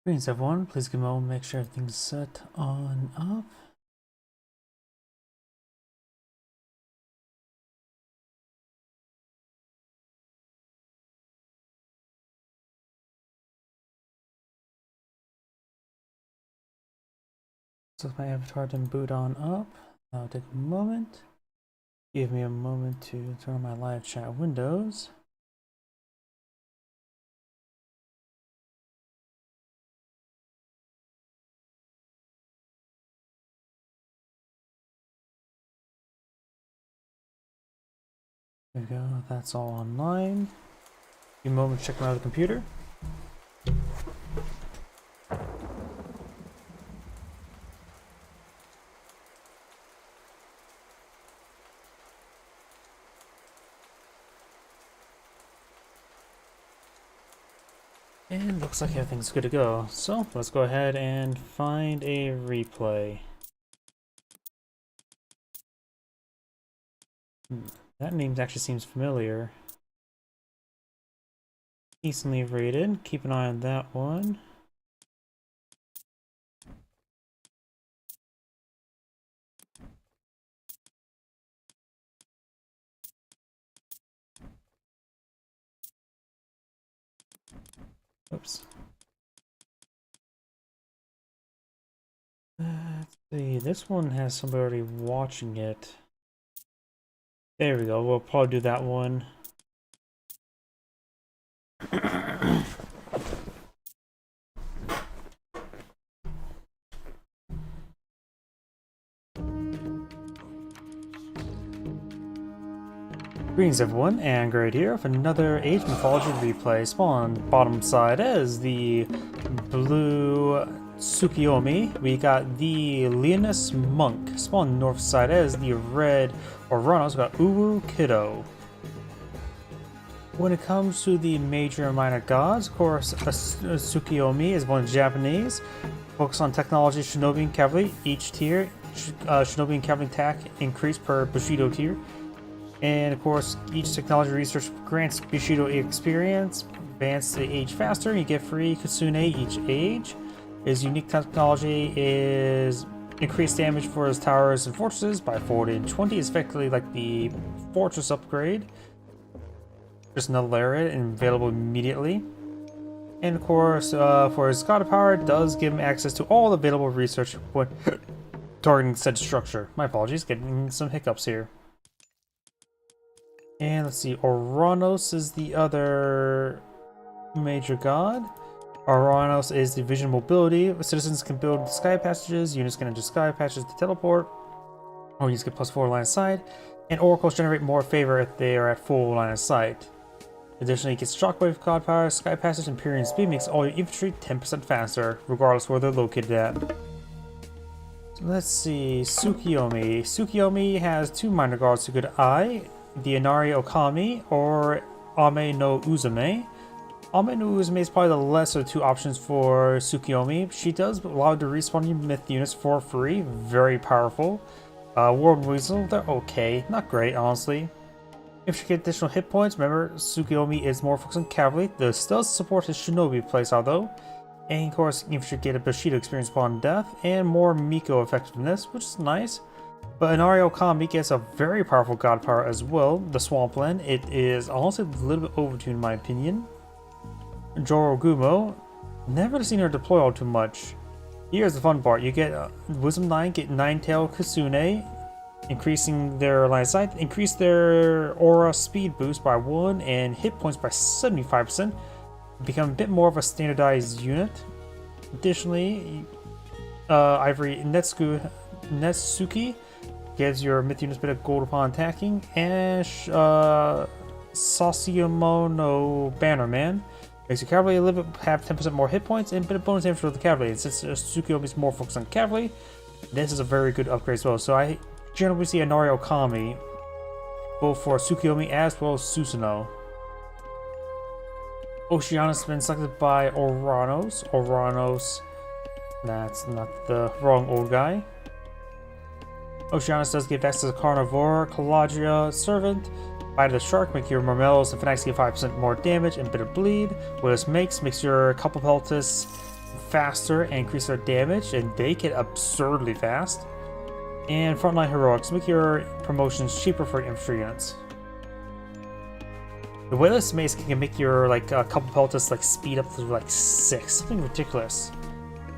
Greetings everyone, please give me a moment, make sure everything's set on up. So my avatar didn't boot on up. That'll take a moment. Give me a moment to turn on my live chat windows. There we go, that's all online. Give me a moment to check my other computer. And looks like everything's good to go. So let's go ahead and find a replay. That name actually seems familiar. Decently rated. Keep an eye on that one. Oops. Let's see, this one has somebody already watching it. There we go, we'll probably do that one. Greetings everyone, and Great here with another Age Mythology replay. Spawn bottom side as the blue Tsukiyomi. We got the Leonis Monk. Spawn north side as the red Oranos. We got Uwu Kiddo. When it comes to the major and minor gods, of course, Tsukiyomi is one Japanese. Focus on technology, shinobi and cavalry. Each tier, shinobi and cavalry attack increase per Bushido tier. And of course, each technology research grants Bushido experience. Advance the age faster, you get free Kitsune each age. His unique technology is increased damage for his towers and fortresses by 40 and 20. It's effectively like the fortress upgrade. Just another area and available immediately. And of course, for his god of power, it does give him access to all the available research when targeting said structure. My apologies, getting some hiccups here. And let's see, Oranos is the other major god. Oranos is the vision mobility. Citizens can build sky passages, units can enter sky passages to teleport, or units get +4 line of sight, and oracles generate more favor if they are at full line of sight. Additionally, it gets shockwave god power, sky passage, and Empyrean speed makes all your infantry 10% faster, regardless where they're located at. So let's see, Tsukiyomi. Tsukiyomi has two minor guards to good eye. The Inari Okami or Ame no Uzume. Ame no Uzume is probably the lesser of two options for Tsukiyomi. She does allow you to respawn your myth units for free, very powerful. World Weasel, they're okay, not great honestly. If you get additional hit points, remember Tsukiyomi is more focused on cavalry. This does support his shinobi playstyle though. And of course, you should get a Bushido experience upon death and more Miko effectiveness, which is nice. But Inari Okami gets a very powerful god power as well, the Swampland. It is honestly a little bit overtuned in my opinion. Jorogumo, never seen her deploy all too much. Here's the fun part, you get Wisdom 9, get 9-tail Kitsune, increasing their line of sight, increase their aura speed boost by 1 and hit points by 75%, become a bit more of a standardized unit. Additionally, Ivory Netsuki gives your myth units a bit of gold upon attacking, and Sasayumono Bannerman makes your cavalry a little bit have 10% more hit points and a bit of bonus damage for the cavalry. And since Tsukiyomi is more focused on cavalry, this is a very good upgrade as well. So I generally see Inari Okami both for Tsukiyomi as well as Susanoo. Oceanus has been selected by Oranos. Oranos, that's not the wrong old guy. Oceanus does give access to Carnivore, Calagria, Servant, Bite of the Shark, make your Marmellos and Fanatics get 5% more damage and bit of bleed. What this makes your Couple Peltus faster and increase their damage, and they get absurdly fast. And frontline heroics, make your promotions cheaper for infantry units. The weightless mace can make your like a couple peltas like speed up to like 6, something ridiculous.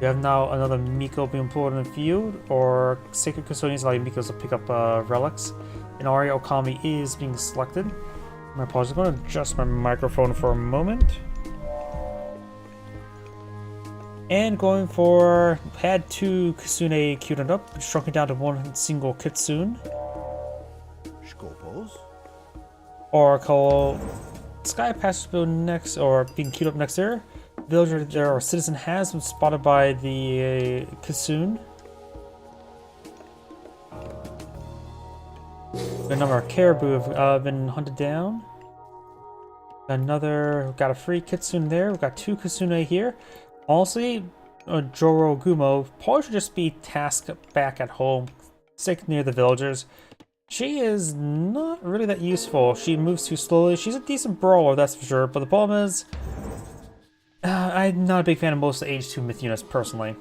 You have now another Miko being pulled in the field, or Sacred Custodians allow Mikos to pick up relics. And Aria Okami is being selected. My apologies, I'm going to adjust my microphone for a moment. And going for, had 2 Kitsune queued up, shrunk it down to 1 single Kitsune. Oracle Sky Passage build next, or being queued up next there. Villager there, or citizen has been spotted by the Kitsune. A number of caribou have been hunted down. Got a free Kitsune there. We've got 2 Kitsune here. Honestly, Joro Gumo probably should just be tasked back at home, stick near the villagers. She is not really that useful. She moves too slowly. She's a decent brawler, that's for sure, but the problem is, I'm not a big fan of most of the Age 2 myth units personally.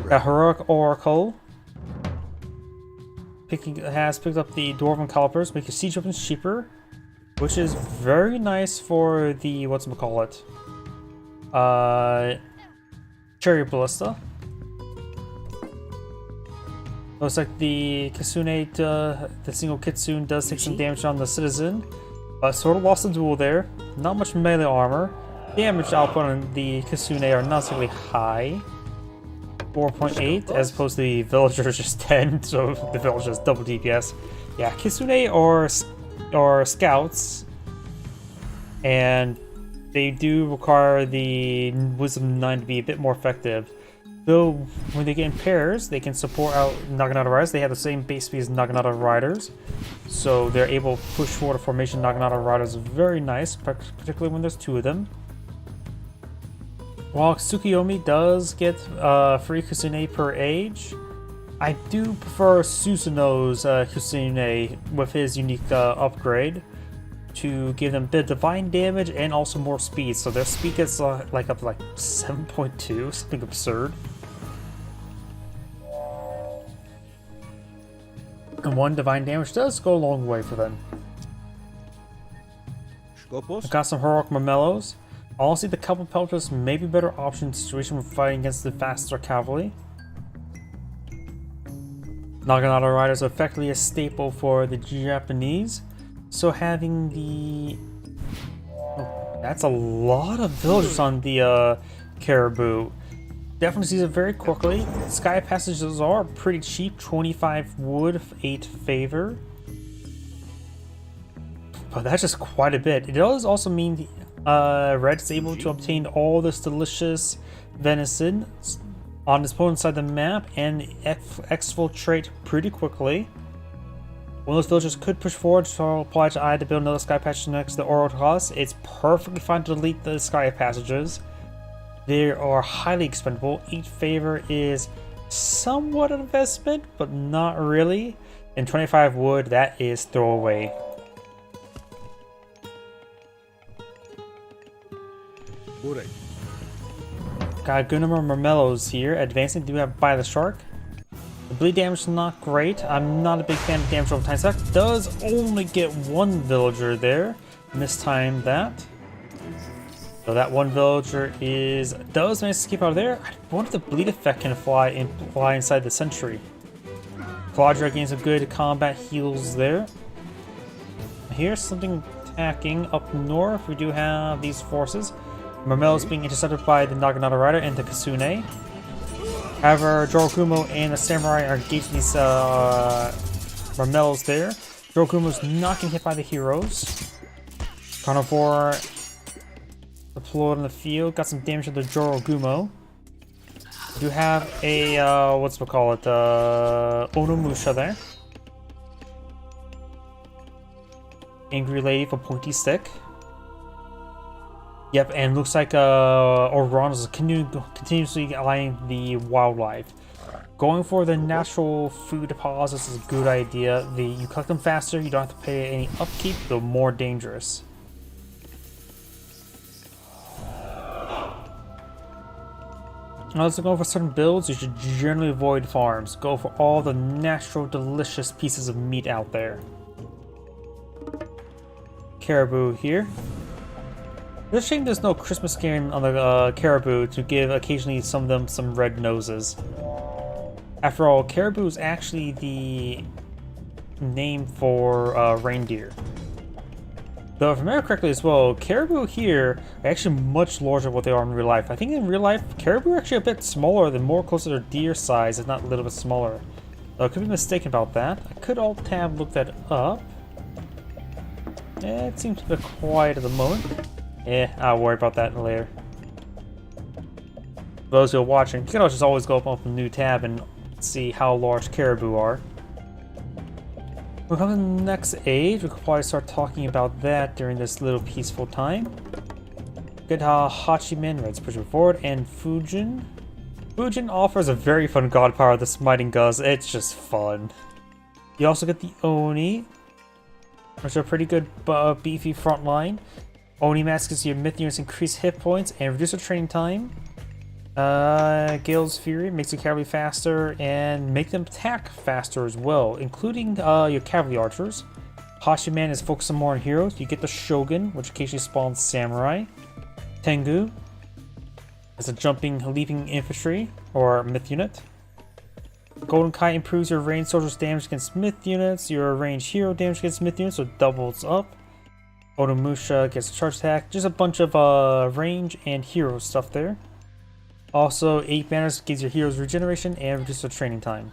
Got Heroic Oracle. Has picked up the Dwarven Calipers, making siege weapons cheaper, which is very nice for the, whatchamacallit, Cherry Ballista. Looks like the Kitsune, the single Kitsune does take some damage on the citizen, but sort of lost the duel there. Not much melee armor. Damage output on the Kitsune are not particularly high. 4.8 as opposed to the villagers just 10, so the villagers double DPS. Yeah, Kitsune or scouts, and they do require the Wisdom 9 to be a bit more effective. Though, when they get in pairs, they can support out Naginata Riders. They have the same base speed as Naginata Riders, so they're able to push forward a formation. Naginata Riders is very nice, particularly when there's 2 of them. While Tsukiyomi does get free Kusune per age, I do prefer Susanoo's Kusune with his unique upgrade to give them a bit of divine damage and also more speed. So their speed gets like up to like 7.2, something absurd. And 1 divine damage does go a long way for them. I've got some heroic Marmellos. Honestly, the couple pelters may be a better option in situation when fighting against the faster cavalry. Naginata Riders are effectively a staple for the Japanese, so having the... Oh, that's a lot of villagers on the caribou. Definitely sees it very quickly. Sky passages are pretty cheap, 25 wood, 8 favor. But that's just quite a bit. It does also mean Red is able to obtain all this delicious venison on his opponent's side of the map and exfiltrate pretty quickly. One of those villagers could push forward, so apply to I to build another sky passage next to the Oral House. It's perfectly fine to delete the sky passages. They are highly expendable. 8 favor is somewhat an investment, but not really. And 25 wood, that is throwaway. Got a good number of Marmellos here. Advancing, do have By the Shark. The bleed damage is not great. I'm not a big fan of damage over time stack. Does only get 1 villager there. Mistimed that. So that 1 villager does manage to escape out of there. I wonder if the bleed effect can fly inside the sentry. Claudra gains some good combat heals there. Here's something attacking up north. We do have these forces. Marmel is being intercepted by the Naginata Rider and the Kitsune. However, Jorogumo and the Samurai are engaging these Marmels there. Jorogumo's not getting hit by the heroes. Carnivore deployed in the field, got some damage to the Jorogumo. We do have a, Onomusha there. Angry Lady for Pointy Stick. Yep, and looks like Oron is continuously eyeing the wildlife. Going for the natural food deposits is a good idea. You collect them faster, you don't have to pay any upkeep, though more dangerous. Also, going for certain builds, you should generally avoid farms. Go for all the natural, delicious pieces of meat out there. Caribou here. It's a shame there's no Christmas skin on the caribou to give occasionally some of them some red noses. After all, caribou is actually the name for reindeer. Though if I remember correctly as well, caribou here are actually much larger than what they are in real life. I think in real life, caribou are actually a bit smaller than more closer to deer size, if not a little bit smaller. Though I could be mistaken about that. I could alt-tab look that up. It seems a bit quiet at the moment. I'll worry about that later. For those who are watching, you can just always go up a new tab and see how large caribou are. We'll come to the next age. We could probably start talking about that during this little peaceful time. Get Hachiman, Red's pushing forward, and Fujin. Fujin offers a very fun god power, the Smiting Gust. It's just fun. You also get the Oni, which are a pretty good beefy front line. Oni Mask gives your myth units increased hit points and reduce their training time. Gale's Fury makes your cavalry faster and make them attack faster as well, including your cavalry archers. Hachiman is focusing more on heroes. You get the Shogun, which occasionally spawns samurai. Tengu is a jumping, leaping infantry or myth unit. Golden Kite improves your ranged soldiers' damage against myth units. Your ranged hero damage against myth units, so it doubles up. Odomusha gets a charge attack. Just a bunch of range and hero stuff there. Also, 8 banners gives your heroes regeneration and reduces their training time.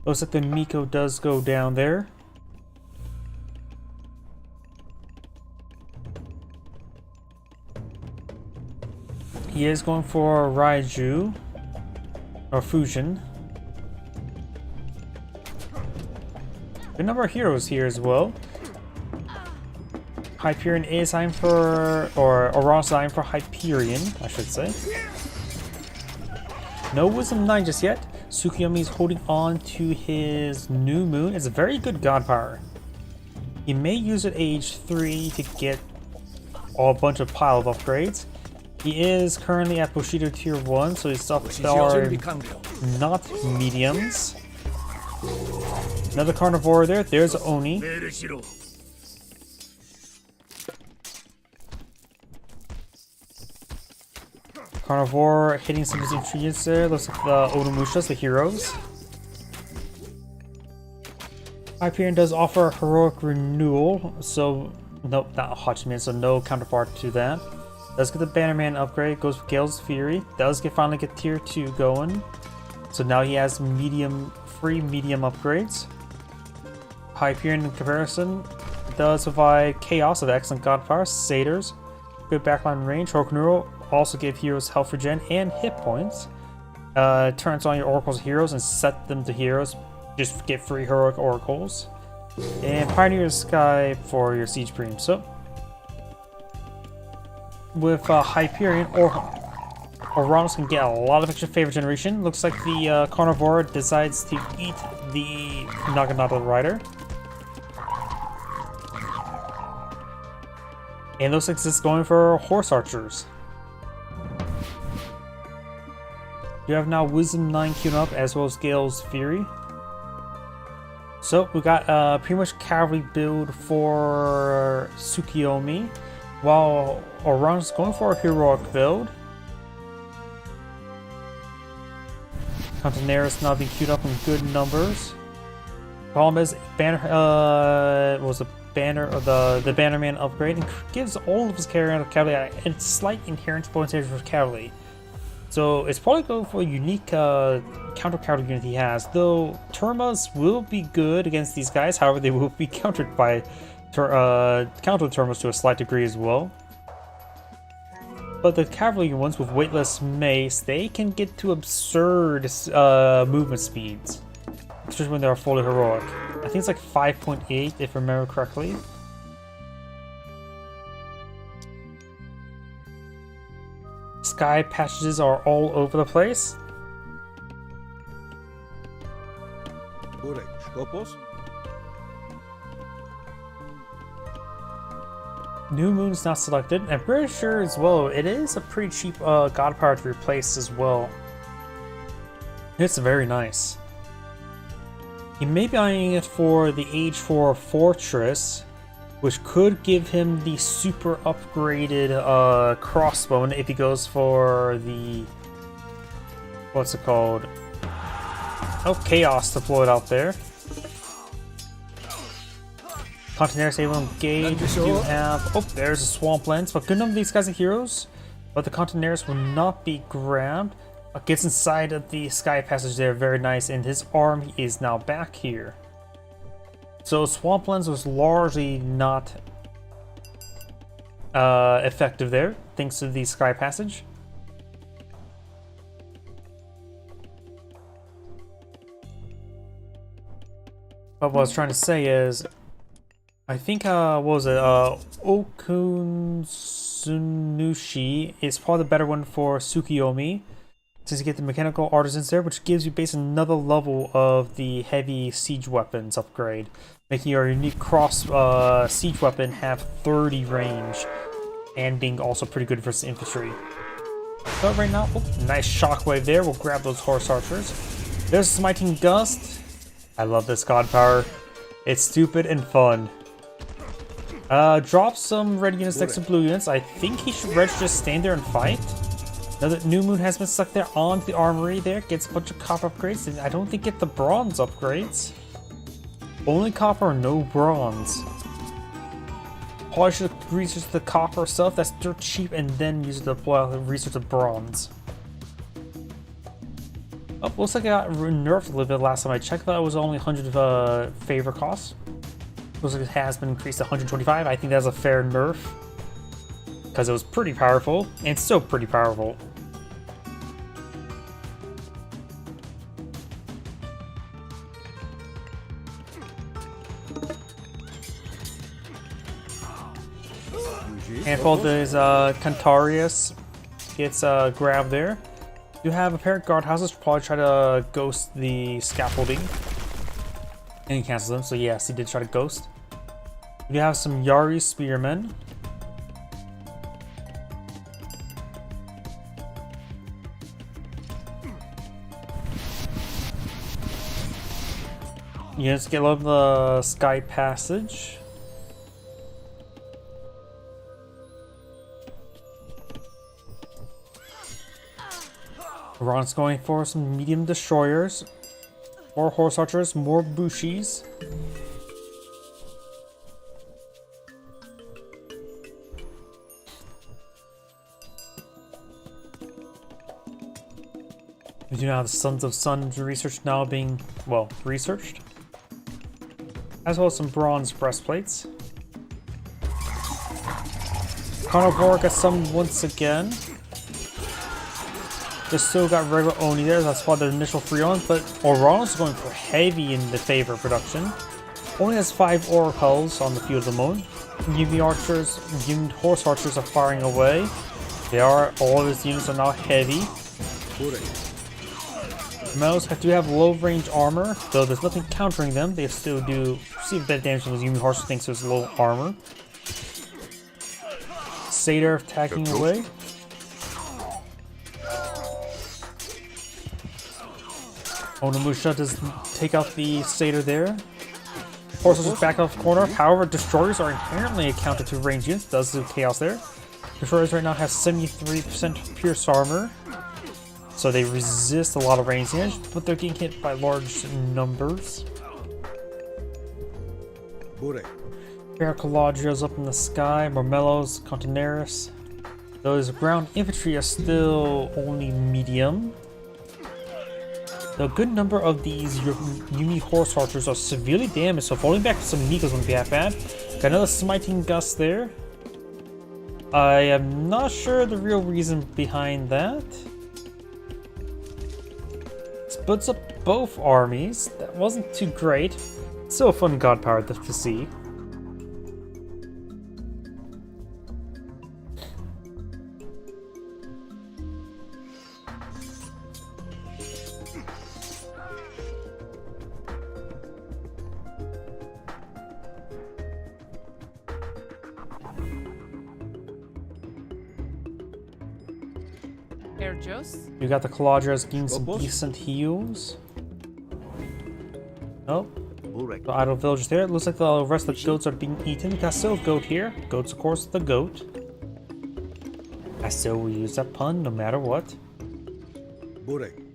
Looks like the Miko does go down there. He is going for Raiju or Fujin. Good number of heroes here as well. Hyperion is aimed for, or Uranus aimed for Hyperion, I should say. No Wisdom 9 just yet. Tsukuyomi is holding on to his new moon. It's a very good god power. He may use it at age 3 to get a bunch of pile of upgrades. He is currently at Bushido tier 1, so his stuff are not mediums. Another carnivore there. There's Oni. Carnivore hitting some of his units there. Looks like the Odomushas, the heroes. Hyperion does offer heroic renewal, so nope, not Hachiman, so no counterpart to that. Does get the Bannerman upgrade, goes for Gale's Fury. Does finally get tier 2 going. So now he has free medium upgrades. Hyperion in comparison does provide Chaos of excellent god power, Satyrs, good backline range, heroic renewal. Also give heroes health regen and hit points. Turns on your oracles heroes and set them to heroes. Just get free heroic oracles. And Pioneer Sky for your siege premium. So with Hyperion or Uranus can get a lot of extra favor generation. Looks like the Carnivore decides to eat the Naginata Rider. And looks like this is going for horse archers. You have now Wisdom 9 queued up as well as Gale's Fury. So we got pretty much cavalry build for Tsukuyomi, while Uranus going for a heroic build. Contenaris now being queued up in good numbers. Problem is, Banner was a banner of the Bannerman upgrade and gives all of his cavalry a slight inherent bonus for cavalry. So it's probably going for a unique counter cavalry unit he has. Though Termas will be good against these guys, however they will be countered by counter Termas to a slight degree as well. But the cavalry ones with weightless mace, they can get to absurd movement speeds, especially when they are fully heroic. I think it's like 5.8 if I remember correctly. Sky patches are all over the place. New Moon's not selected. I'm pretty sure as well, it is a pretty cheap god power to replace as well. It's very nice. He may be eyeing it for the Age 4 Fortress, which could give him the super upgraded crossbow if he goes for the... what's it called? Oh, Chaos deployed out there. Continental's able to engage. We do have... oh, there's a Swamp Lens. But good number of these guys are heroes. But the Continentals will not be grabbed. Gets inside of the Sky Passage there. Very nice. And his army is now back here. So Swamp Lens was largely not effective there, thanks to the Sky Passage. But what I was trying to say is, I think, what was it, Okunsunushi is probably the better one for Tsukiyomi, since you get the mechanical artisans there, which gives you basically another level of the heavy siege weapons upgrade, making your unique cross siege weapon have 30 range, and being also pretty good versus infantry. But right now, oh, nice shockwave there, we'll grab those horse archers. There's Smiting Gust. I love this god power. It's stupid and fun. Drop some red units next to blue units. I think he should just stand there and fight. Now that New Moon has been stuck there on the armory there, gets a bunch of copper upgrades, and I don't think get the bronze upgrades. Only copper, no bronze. Probably should research the copper stuff, that's dirt cheap, and then use it to research the bronze. Oh, looks like it got nerfed a little bit last time I checked. That was only 100 favor cost. Looks like it has been increased to 125. I think that's a fair nerf, because it was pretty powerful, and still pretty powerful. Handful of these Cantarius gets grabbed there. You have a pair of guardhouses, probably try to ghost the scaffolding. And he cancels them, so yes, he did try to ghost. You have some Yari spearmen. Units get over the Sky Passage. Ron's going for some medium destroyers, more horse archers, more bushis. We do now have the Sons of Sun research now being, well, researched, as well as some bronze breastplates. Carnivore got some once again. They still got regular Oni there, that's why their initial free on, but Orano's going for heavy in the favor production. Only has 5 oracles on the field of the moment. UV archers, unit horse archers are firing away. All of his units are now heavy. Mels do have low range armor, though there's nothing countering them. They still do receive a bit of damage from those UV horses thanks to his low armor. Satyr attacking away. Onimusha does take out the Satyr there. Horses is back off the corner. However, destroyers are inherently accounted to range units. Does do chaos there. Destroyers right now have 73% pierce armor, so they resist a lot of range damage, but they're getting hit by large numbers. Paracaladrios up in the sky. Mormellos, Contineris. Those ground infantry are still only medium. A good number of these Uni horse archers are severely damaged, so falling back to some Nikos wouldn't be that bad. Got another Smiting Gust there. I am not sure the real reason behind that. Splits up both armies. That wasn't too great. Still a fun god power to see. Erjos? You got the Caladrias getting some Opos? decent heals. Nope. Burek. The idle villagers there. It looks like the rest of the goats are being eaten. We got still a goat here. Goat's, of course, the goat. I still will use that pun no matter what. Burek.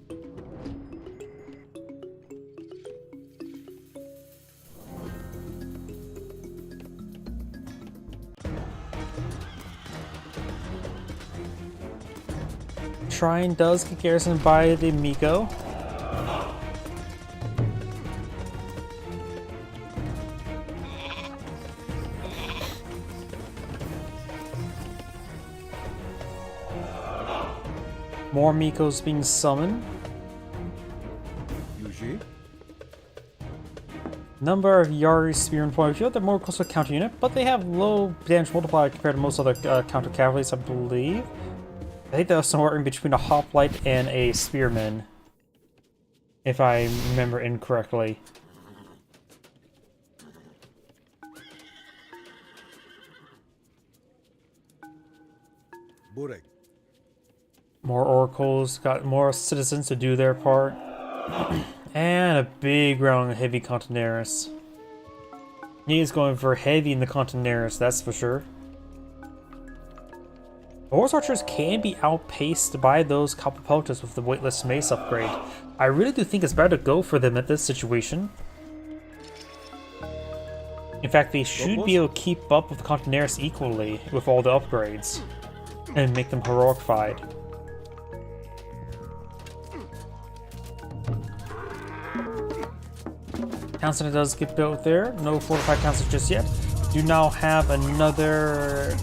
Shrine does get garrisoned by the Miko. More Mikos being summoned. Yuji. Number of Yari Spear and Point of View. They're more close to a counter unit, but they have low damage multiplier compared to most other counter cavalries, I believe. I think that was somewhere in between a hoplite and a spearman, if I remember incorrectly. Burek. More oracles, got more citizens to do their part. And a big round of heavy Contineris. He is going for heavy in the Contineris, that's for sure. Horse archers can be outpaced by those Capapeltas with the weightless mace upgrade. I really do think it's better to go for them at this situation. In fact, they should be able to keep up with the Contineris equally with all the upgrades and make them heroic-fied. Town center does get built there. No fortified town center just yet. You now have another...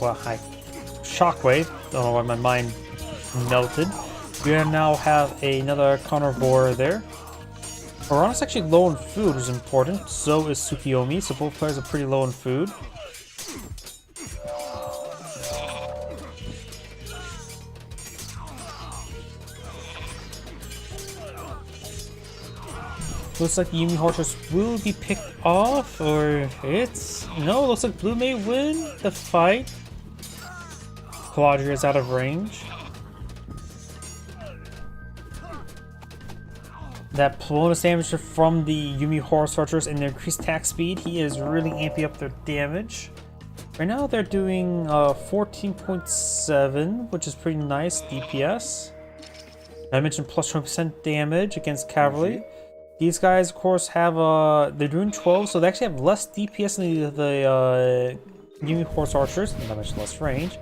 Well, shockwave. Don't know why my mind melted. You now have another carnivore there. Orana's actually low in food, which is important. So is Tsukiyomi, so both players are pretty low in food. Looks like the Yumi horses will be picked off, or it's... No, looks like Blue may win the fight. Caladria is out of range. That bonus damage from the Yumi horse archers and their increased attack speed, he is really amping up their damage. Right now they're doing 14.7, which is pretty nice DPS. I mentioned plus 20% damage against cavalry. These guys, of course, have they're doing 12, so they actually have less DPS than the Yumi horse archers, not much less range.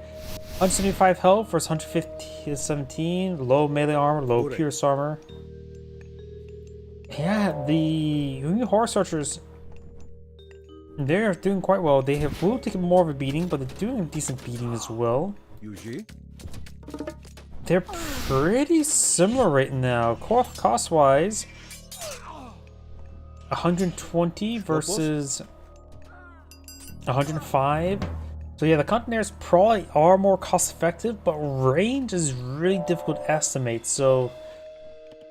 175 health versus 150 17, low melee armor, low pierce armor. Yeah, the Yumi horse archers, they're doing quite well. They will take more of a beating, but they're doing a decent beating as well. Yuji. They're pretty similar right now, cost-wise. 120 versus 105. So yeah, the Contineers probably are more cost-effective, but range is really difficult to estimate. So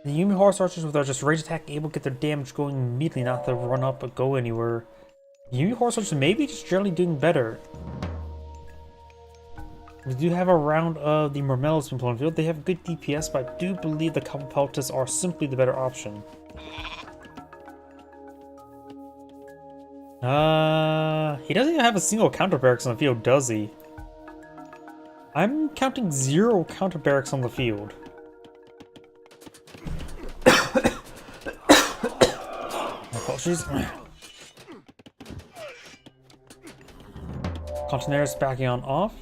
the Yumi horse archers with their just range attack able to get their damage going immediately, not to run up or go anywhere. The Yumi horse archers may be just generally doing better. We do have a round of the Murmellos in field. They have good DPS, but I do believe the Capapeltas are simply the better option. He doesn't even have a single counter barracks on the field, does he? I'm counting 0 counter barracks on the field. Apologies. Contineris backing on off.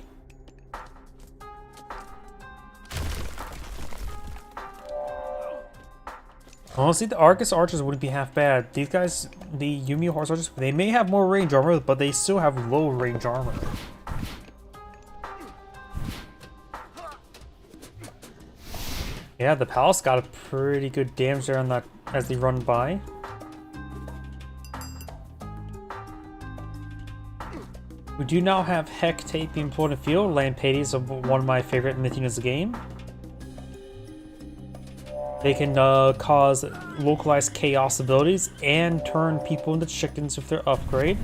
Honestly, the Argus archers wouldn't be half bad. These guys, the Yumi horse archers, they may have more range armor, but they still have low range armor. Yeah, the palace got a pretty good damage there on that as they run by. We do now have Hecate being pulled in the field. Lampades are one of my favorite myth units of the game. They can cause localized chaos abilities and turn people into chickens with their upgrade.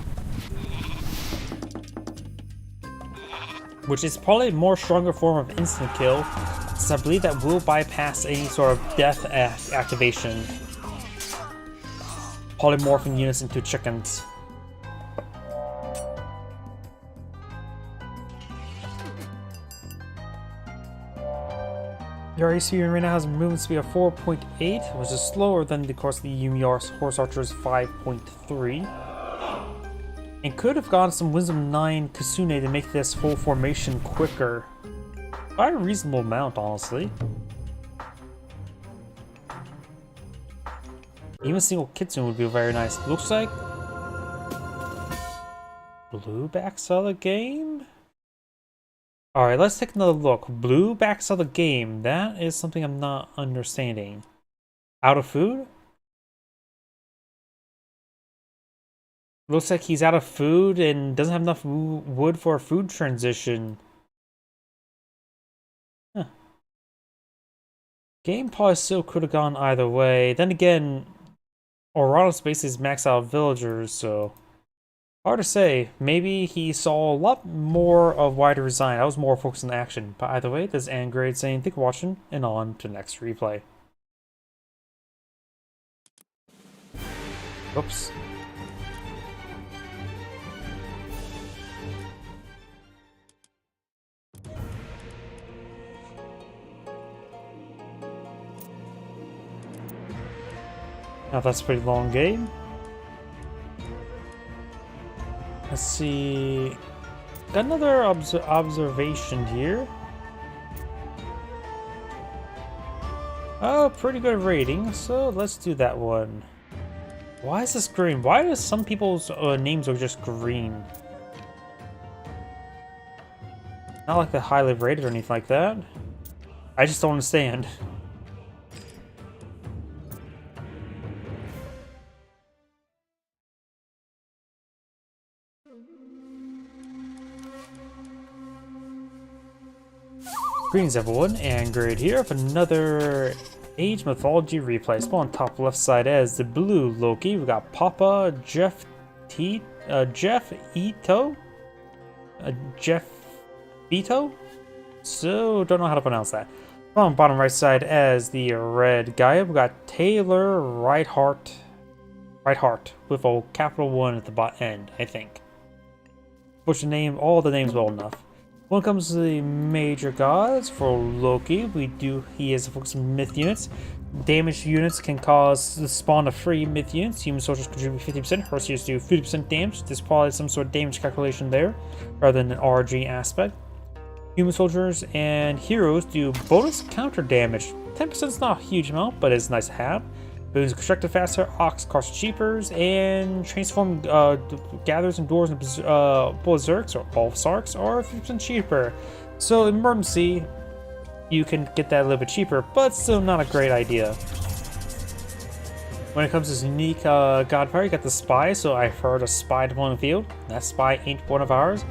which is probably a more stronger form of instant kill, since I believe that will bypass any sort of death activation. Polymorphing units into chickens. The RAC right now has a movement speed of 4.8, which is slower than the course of the Yumi's Horse Archer's 5.3. And could have gotten some Wisdom 9 Kasune to make this whole formation quicker. By a reasonable amount, honestly. Even single Kitsune would be very nice. Looks like blue backs out of the game? Alright, let's take another look. Blue backs out of the game. That is something I'm not understanding. Out of food? Looks like he's out of food and doesn't have enough wood for a food transition. Huh. Game probably still could have gone either way. Then again, Orano Space is maxed out villagers, so hard to say. Maybe he saw a lot more of wider design. I was more focused on action. But either way, this is Angrade saying thank you for watching, and on to the next replay. Oops. Now that's a pretty long game. Let's see. Got another observation here. Oh, pretty good rating, so let's do that one. Why is this green? Why do some people's names are just green? Not like they're highly rated or anything like that. I just don't understand. Greetings everyone, and Grade here for another Age Mythology replay. Spawn on top left side as the blue Loki. We got Papa, Jeff Ito? Jeff Ito? So, don't know how to pronounce that. On bottom right side as the red guy, we got Taylor Rightheart with a capital 1 at the end, I think. Which name, all the names well enough. When it comes to the major gods, for Loki, he is focused on myth units. Damaged units can cause the spawn of free myth units. Human soldiers contribute 50%, Hercules do 50% damage. There's probably some sort of damage calculation there, rather than an RG aspect. Human soldiers and heroes do bonus counter damage. 10% is not a huge amount, but it's nice to have. Buildings constructed faster, Ox costs cheapers, and transform gathers and doors and berserks or Balsarks are 50% cheaper. So emergency, you can get that a little bit cheaper, but still not a great idea. When it comes to unique god power, you got the spy. So I've heard a spy to one field. That spy ain't one of ours,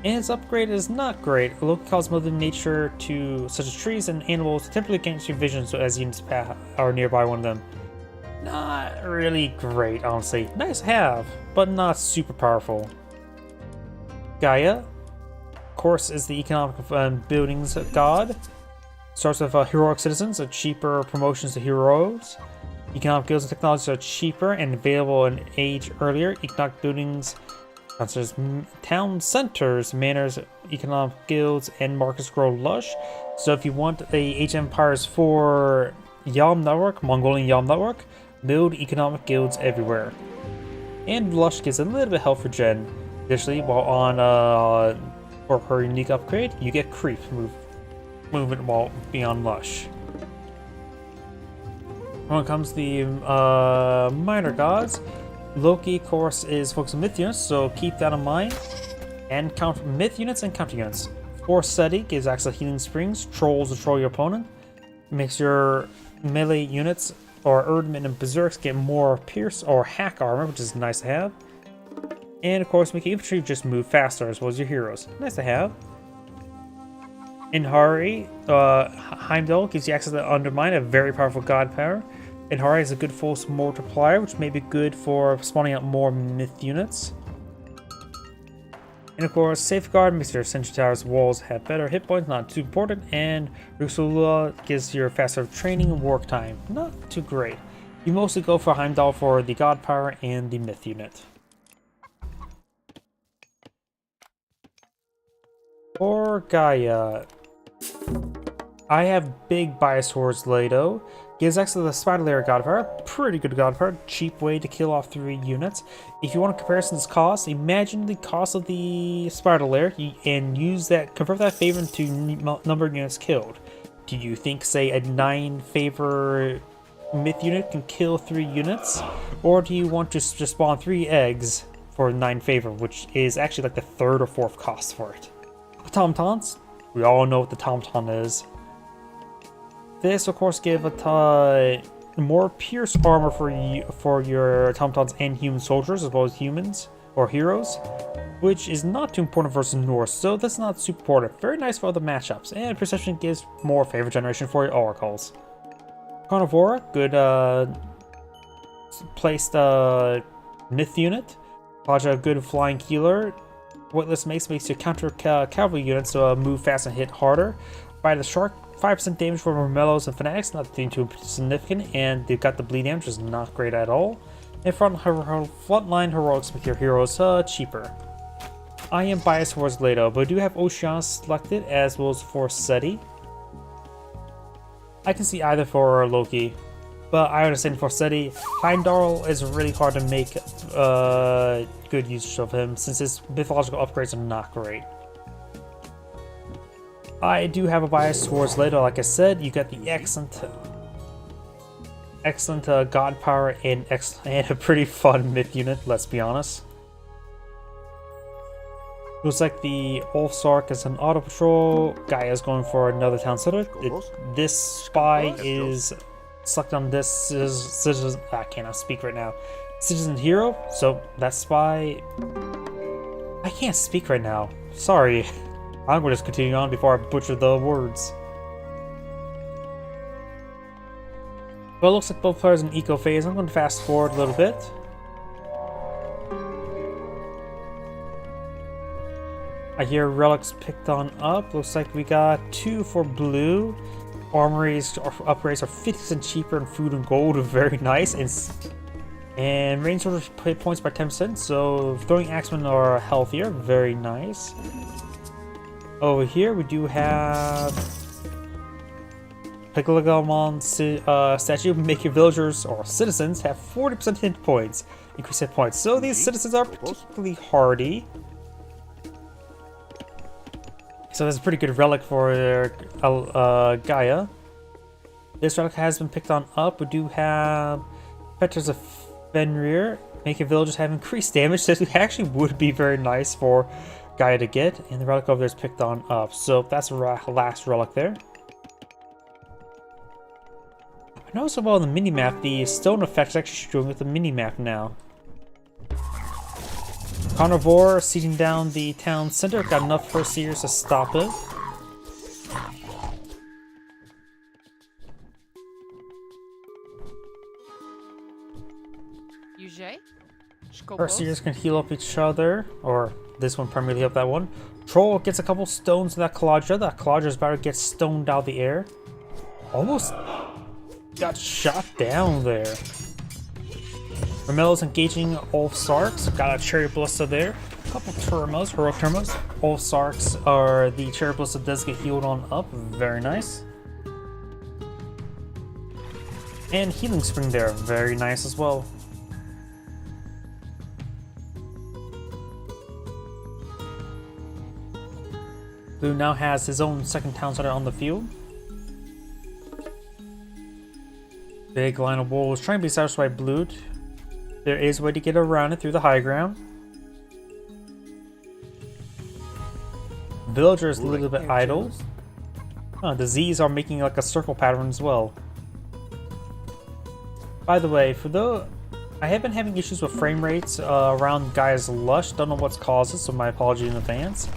and its upgrade is not great. Loki calls Mother Nature to such as trees and animals to temporarily gain your vision, so as units are nearby one of them. Not really great, honestly. Nice to have, but not super powerful. Gaia, of course, is the economic buildings god. Starts with heroic citizens, cheaper promotions to heroes. Economic guilds and technologies are cheaper and available in age earlier. Economic buildings considers town centers, manors, economic guilds, and markets grow lush. So if you want the Age Empires for Yalm Network, Mongolian Yalm Network, build economic guilds everywhere. And Lush gives a little bit of health for Gen. Additionally, while on for her unique upgrade, you get creep movement while beyond Lush. When it comes to the minor gods, Loki, of course, is focused on myth units, so keep that in mind. And count myth units and counter units. Forseti gives access to healing springs, trolls destroy your opponent, makes your melee units or Erdman and Berserks get more Pierce or Hack armor, which is nice to have. And of course, make infantry just move faster as well as your heroes. Nice to have. Inhari, Heimdall gives you access to Undermine, a very powerful god power. Inhari is a good force multiplier, which may be good for spawning out more myth units. And of course, Safeguard makes your Sentry Tower's walls have better hit points, not too important, and Ruxula gives your faster training and work time, not too great. You mostly go for Heimdall for the God Power and the Myth unit. For Gaia, I have big bias towards Leto. Gives access to the Spider Layer God Power, pretty good God Power, cheap way to kill off 3 units. If you want a comparison to cost, imagine the cost of the Spider Layer and use that, convert that favor into number of units killed. Do you think, say, a 9 favor Myth unit can kill 3 units? Or do you want to just spawn 3 eggs for 9 favor, which is actually like the 3rd or 4th cost for it? Automatons, we all know what the Automaton is. This, of course, give a more pierce armor for your automatons and human soldiers, as well as humans or heroes, which is not too important versus Norse, so that's not super important. Very nice for other matchups, and Perception gives more favor generation for your oracles. Carnivora, good placed Myth unit. Kaja, good flying healer. What this makes you counter cavalry units move fast and hit harder. By the Shark, 5% damage for Romellos and Fanatics, not too significant, and they've got the bleed damage, which is not great at all. And frontline heroics make your heroes cheaper. I am biased towards Leto, but I do have Ocean selected as well as for Seti. I can see either for Loki, but I understand for Seti, Heimdall is really hard to make good use of him since his mythological upgrades are not great. I do have a bias towards Leto, like I said. You got the excellent God Power and a pretty fun Myth unit, let's be honest. Looks like the Ulfsark is an auto patrol. Gaia's going for another town center. This spy is selected on this citizen. I cannot speak right now. Citizen hero. So that spy. I can't speak right now. Sorry. I'm going to just continue on before I butcher the words. Well, it looks like both players in eco phase. I'm going to fast forward a little bit. I hear relics picked on up. Looks like we got 2 for blue. Armories upgrades are 50% cheaper in food and gold. Very nice. And range soldiers hit points by 10%. So throwing axemen are healthier. Very nice. Over here we do have Peglagamon statue. Make your villagers or citizens have 40% hit points. Increase hit points. So these citizens are particularly hardy. So that's a pretty good relic for Gaia. This relic has been picked on up. We do have Petters of Fenrir. Making villagers have increased damage. This actually would be very nice for Gaia to get. And the relic over there is picked on up. So that's the last relic there. I noticed about on the minimap, the stone effect is actually showing with the minimap now. Carnivore sieging down the town center. Got enough first seers to stop it. First seers can heal up each other, or this one primarily help that one. Troll gets a couple stones to that Kaladra. That Kaladra is about to get stoned out of the air. Almost got shot down there. Romello's engaging Ulfsarks. Got a Chariot Ballista there. A couple Turmos, heroic Turmos. Ulfsarks are the Chariot Ballista does get healed on up. Very nice. And Healing Spring there. Very nice as well. Blue now has his own second town center on the field. Big line of wolves trying to be satisfied by blue. There is a way to get around it through the high ground. Villager is a little bit idle. The Z's are making like a circle pattern as well. By the way, I have been having issues with frame rates around Gaia's Lush. Don't know what's caused it, so my apologies in advance.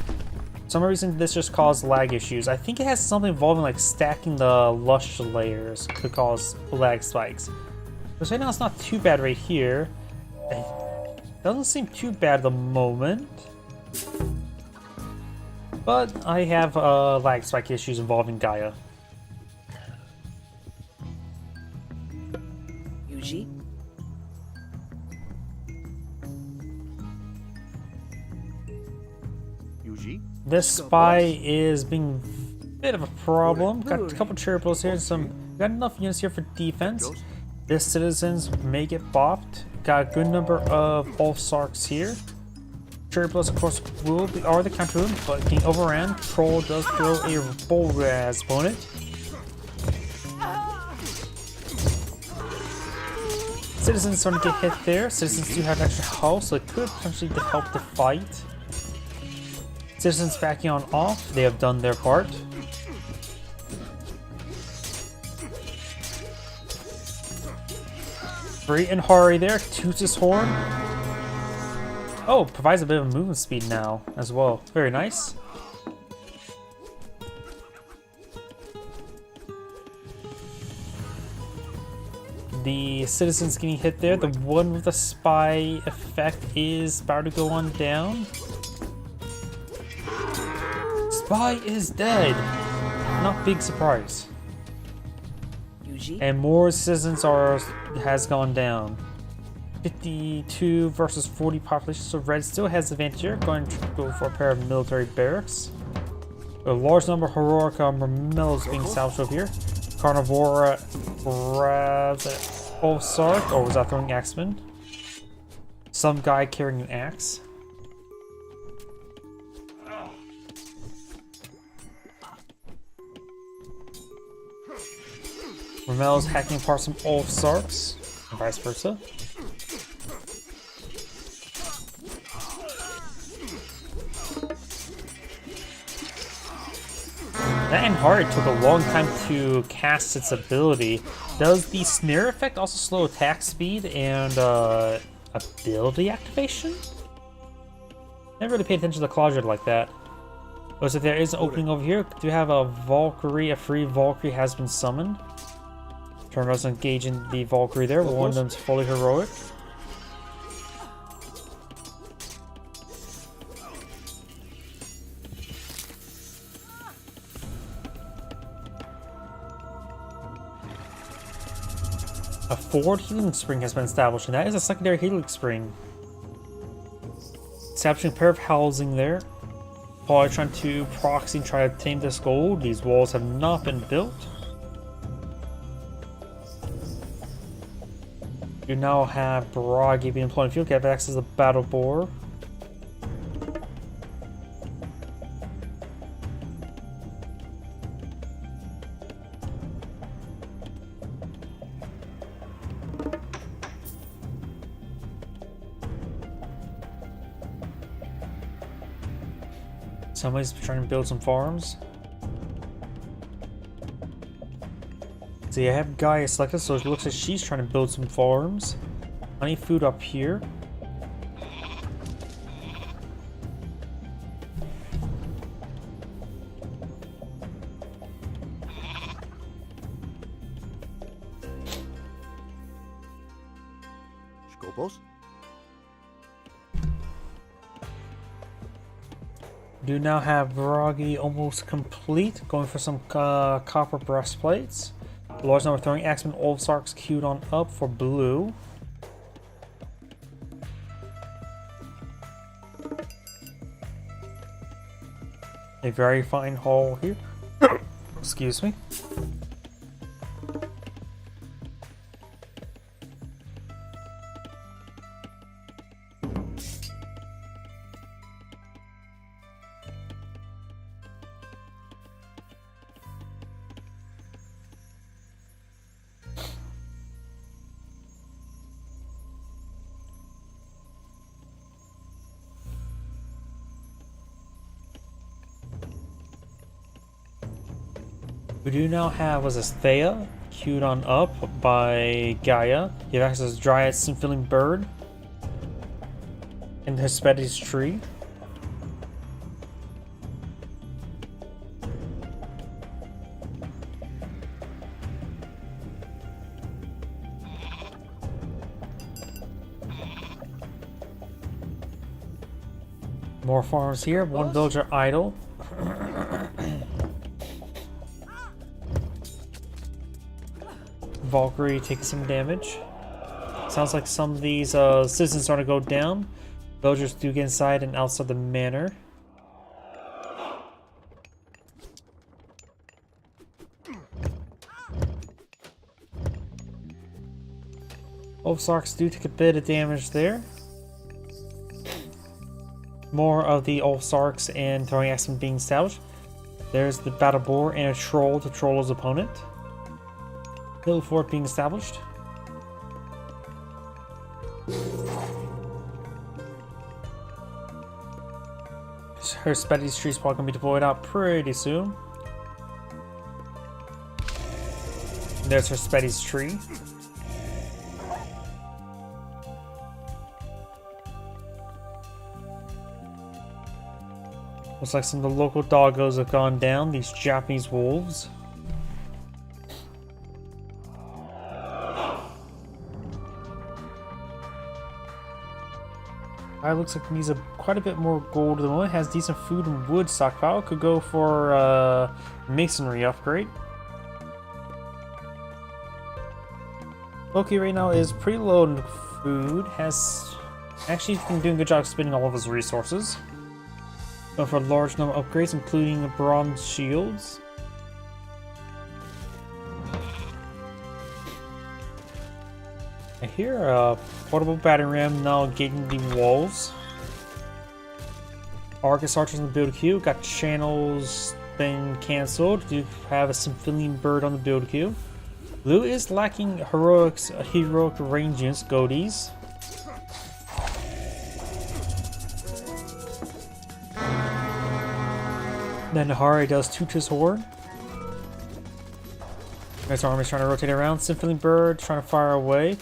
For some reason this just caused lag issues. I think it has something involving like stacking the Lush layers could cause lag spikes. But right now it's not too bad right here. It doesn't seem too bad at the moment. But I have lag spike issues involving Gaia. Yuji? Yuji? This spy is being a bit of a problem. Got a couple cherry pills here, got enough units here for defense. This citizens may get bopped. Got a good number of Ulfsarks here. Cherry pills, of course, are the counter room, but getting overran. Troll does throw a bull raz opponent. Citizens starting to get hit there. Citizens do have extra health, so it could potentially help the fight. Citizens backing on off, they have done their part. Free and Hari there, toots his horn. Oh, provides a bit of movement speed now as well. Very nice. The citizens getting hit there. The one with the spy effect is about to go on down. Spy is dead. Not big surprise. Yuji? And more citizens has gone down. 52 versus 40 population, so Red still has advantage here. Going to go for a pair of military barracks. A large number of heroic Mermellos being salvaged over here. Carnivora grabs an Ulfsark, or was that throwing axeman? Some guy carrying an axe. Mermello's hacking apart some Ulfsarks, and vice versa. That and Hard took a long time to cast its ability. Does the snare effect also slow attack speed and ability activation? Never really paid attention to the Cloudred like that. Oh, so there is an opening over here. Do you have a Valkyrie? A free Valkyrie has been summoned. Turn us engaging the Valkyrie there. One of them's fully heroic. A forward healing spring has been established, and that is a secondary healing spring. Establishing a pair of housing there. Probably trying to proxy and try to tame this gold. These walls have not been built. You now have Baragi being employed in field. Get access to the battle boar. Somebody's trying to build some farms. See, I have Gaia selected, so it looks like she's trying to build some farms. I need food up here. Skopos? Do now have Viragi almost complete. Going for some copper breastplates. The large number throwing axemen Ulfsarks queued on up for blue. A very fine haul here. Excuse me. We do now have, was this Thea, queued on up by Gaia. You have access to Dryad Sin-Filling Bird in the Hesperides tree. More farms here. One villager idle. Valkyrie taking some damage. Sounds like some of these citizens starting to go down. Villagers do get inside and outside the manor. Ulfsarks do take a bit of damage there. More of the Ulfsarks and throwing axemen being established. There's the battle boar and a troll to troll his opponent. Hill fort being established. Her Spetty's tree spot gonna be deployed out pretty soon. There's her Spetty's tree. Looks like some of the local doggos have gone down, these Japanese wolves. Looks like he needs quite a bit more gold at the moment. Has decent food and wood stockpile. Could go for masonry upgrade. Loki right now is pretty low in food. Has actually been doing a good job spending all of his resources. Going for a large number of upgrades, including bronze shields. I hear a portable battering ram now gating the walls. Argus archers in the build queue. Got channels been cancelled. Do have a Symphilian bird on the build queue. Blue is lacking heroic range units, goatees. Then Nahari does toot his horn. Next army is trying to rotate around. Symphilian bird trying to fire away.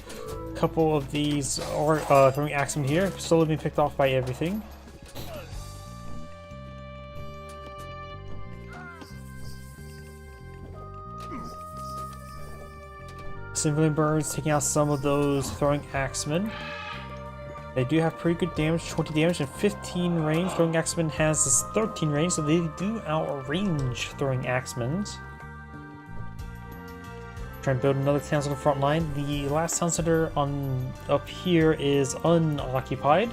A couple of these are throwing axemen here, slowly being picked off by everything. Symphilian birds taking out some of those throwing axemen. They do have pretty good damage, 20 damage and 15 range. Throwing axemen has this 13 range, so they do outrange throwing axemen. Trying to build another town center front line. The last town center on up here is unoccupied.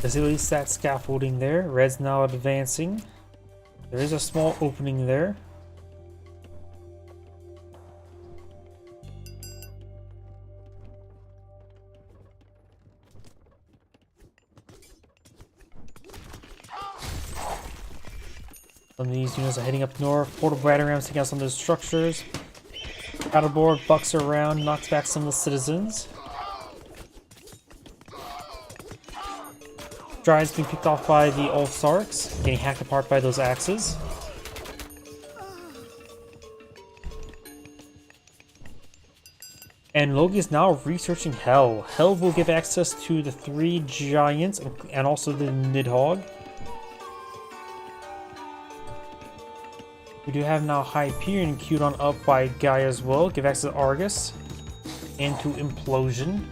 There's at least that scaffolding there. Red's now advancing. There is a small opening there. Some of these units are heading up north. Portable battering rams taking out some of those structures. Paddleboard bucks around, knocks back some of the citizens. Drives being picked off by the Ulfsarks, getting hacked apart by those axes. And Loki is now researching Hell. Hell will give access to the 3 giants and also the Nidhogg. We do have now Hyperion queued on up by Gaia as well. Give access to Argus and to Implosion.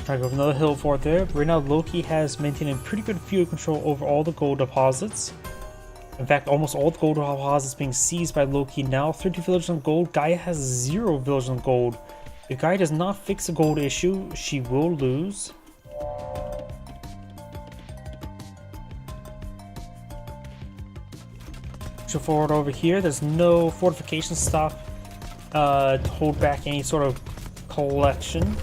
Try to go for another hill fort there. Right now, Loki has maintained a pretty good field control over all the gold deposits. In fact, almost all the gold deposits being seized by Loki now. 30 villagers on gold. Gaia has 0 villagers on gold. The guy does not fix a gold issue, she will lose. Push forward over here. There's no fortification stop to hold back any sort of collection.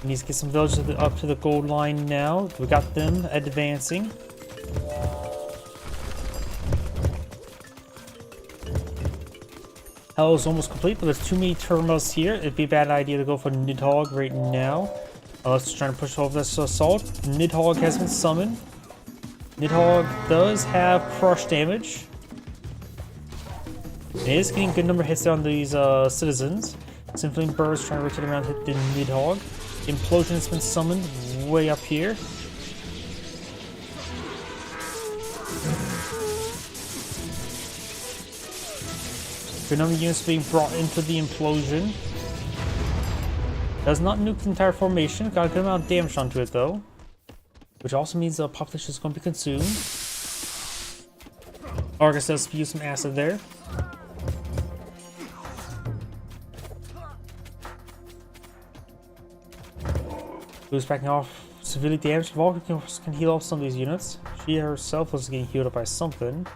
Needs to get some villagers up to the gold line now. We got them advancing. Hell is almost complete, but there's too many terminals here. It'd be a bad idea to go for Nidhogg right now. Unless it's trying to push over this assault. Nidhogg has been summoned. Nidhogg does have crush damage. It is getting a good number of hits on these citizens. Symphony Birds trying to rotate around to hit the Nidhogg. Implosion has been summoned way up here. Good number of units being brought into the implosion. Does not nuke the entire formation. Got a good amount of damage onto it though. Which also means the population is going to be consumed. Argus does spew some acid there. Who's backing off severely damaged. Valkyrie can heal off some of these units. She herself was getting healed up by something.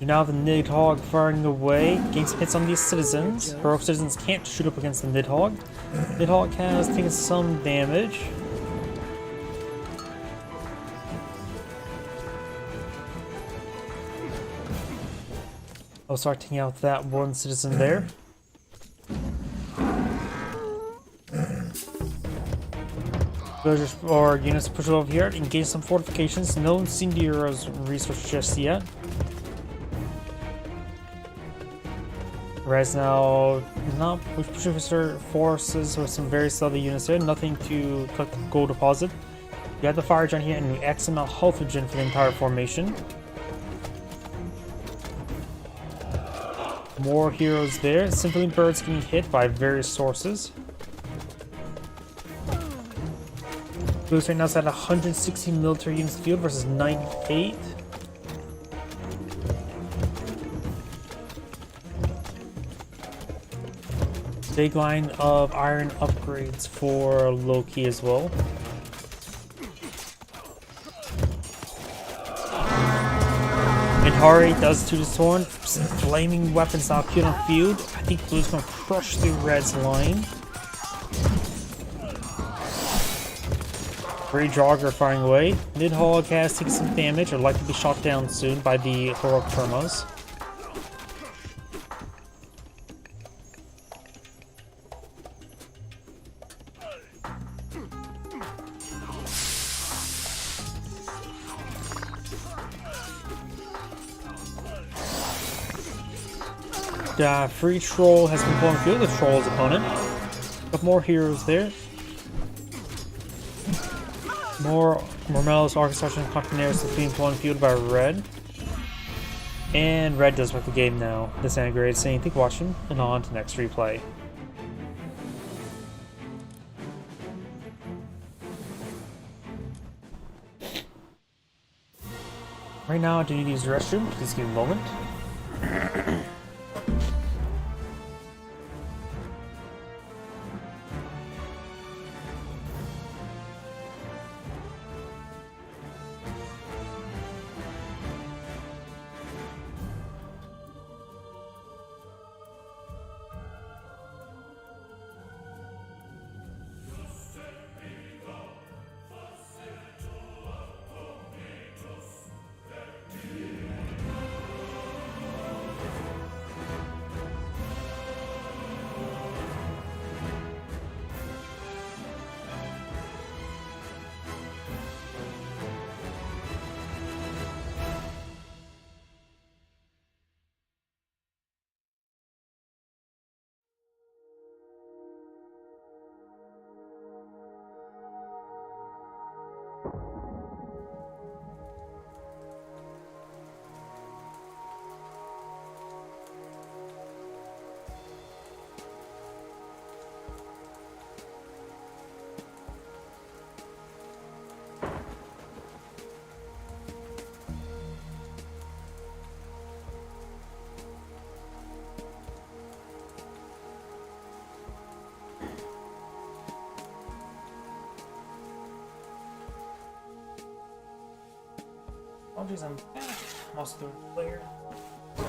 Now the Nidhogg firing away, getting some hits on these citizens. Heroic citizens can't shoot up against the Nidhogg. Nidhogg has taken some damage. I'll start taking out that one citizen there. Villagers or units push over here, engage some fortifications. No Cindero's research just yet. Res now not pushing forces with some very other units there. Nothing to collect the gold deposit. You have the fire giant here and X amount health regen for the entire formation. More heroes there. Symphony Birds getting hit by various sources. Blues right now is at 160 military units in the field versus 98. Big line of iron upgrades for Loki as well. Minhari does to his horn. Flaming weapons now cute on field. I think Blue's gonna crush through Red's line. Free Jogger firing away. Nidhogg has taken some damage or likely to be shot down soon by the heroic Thermos. Free Troll has been pulling field with Troll's opponent. Got more heroes there. More Mormellos, Arcus, and Contaneros is being pulling field by Red. And Red does win the game now. Disintegrated, saying thank you for watching, and on to next replay. Right now I do need to use the restroom, please give me a moment. Apologies, I'm back. I'm also the player.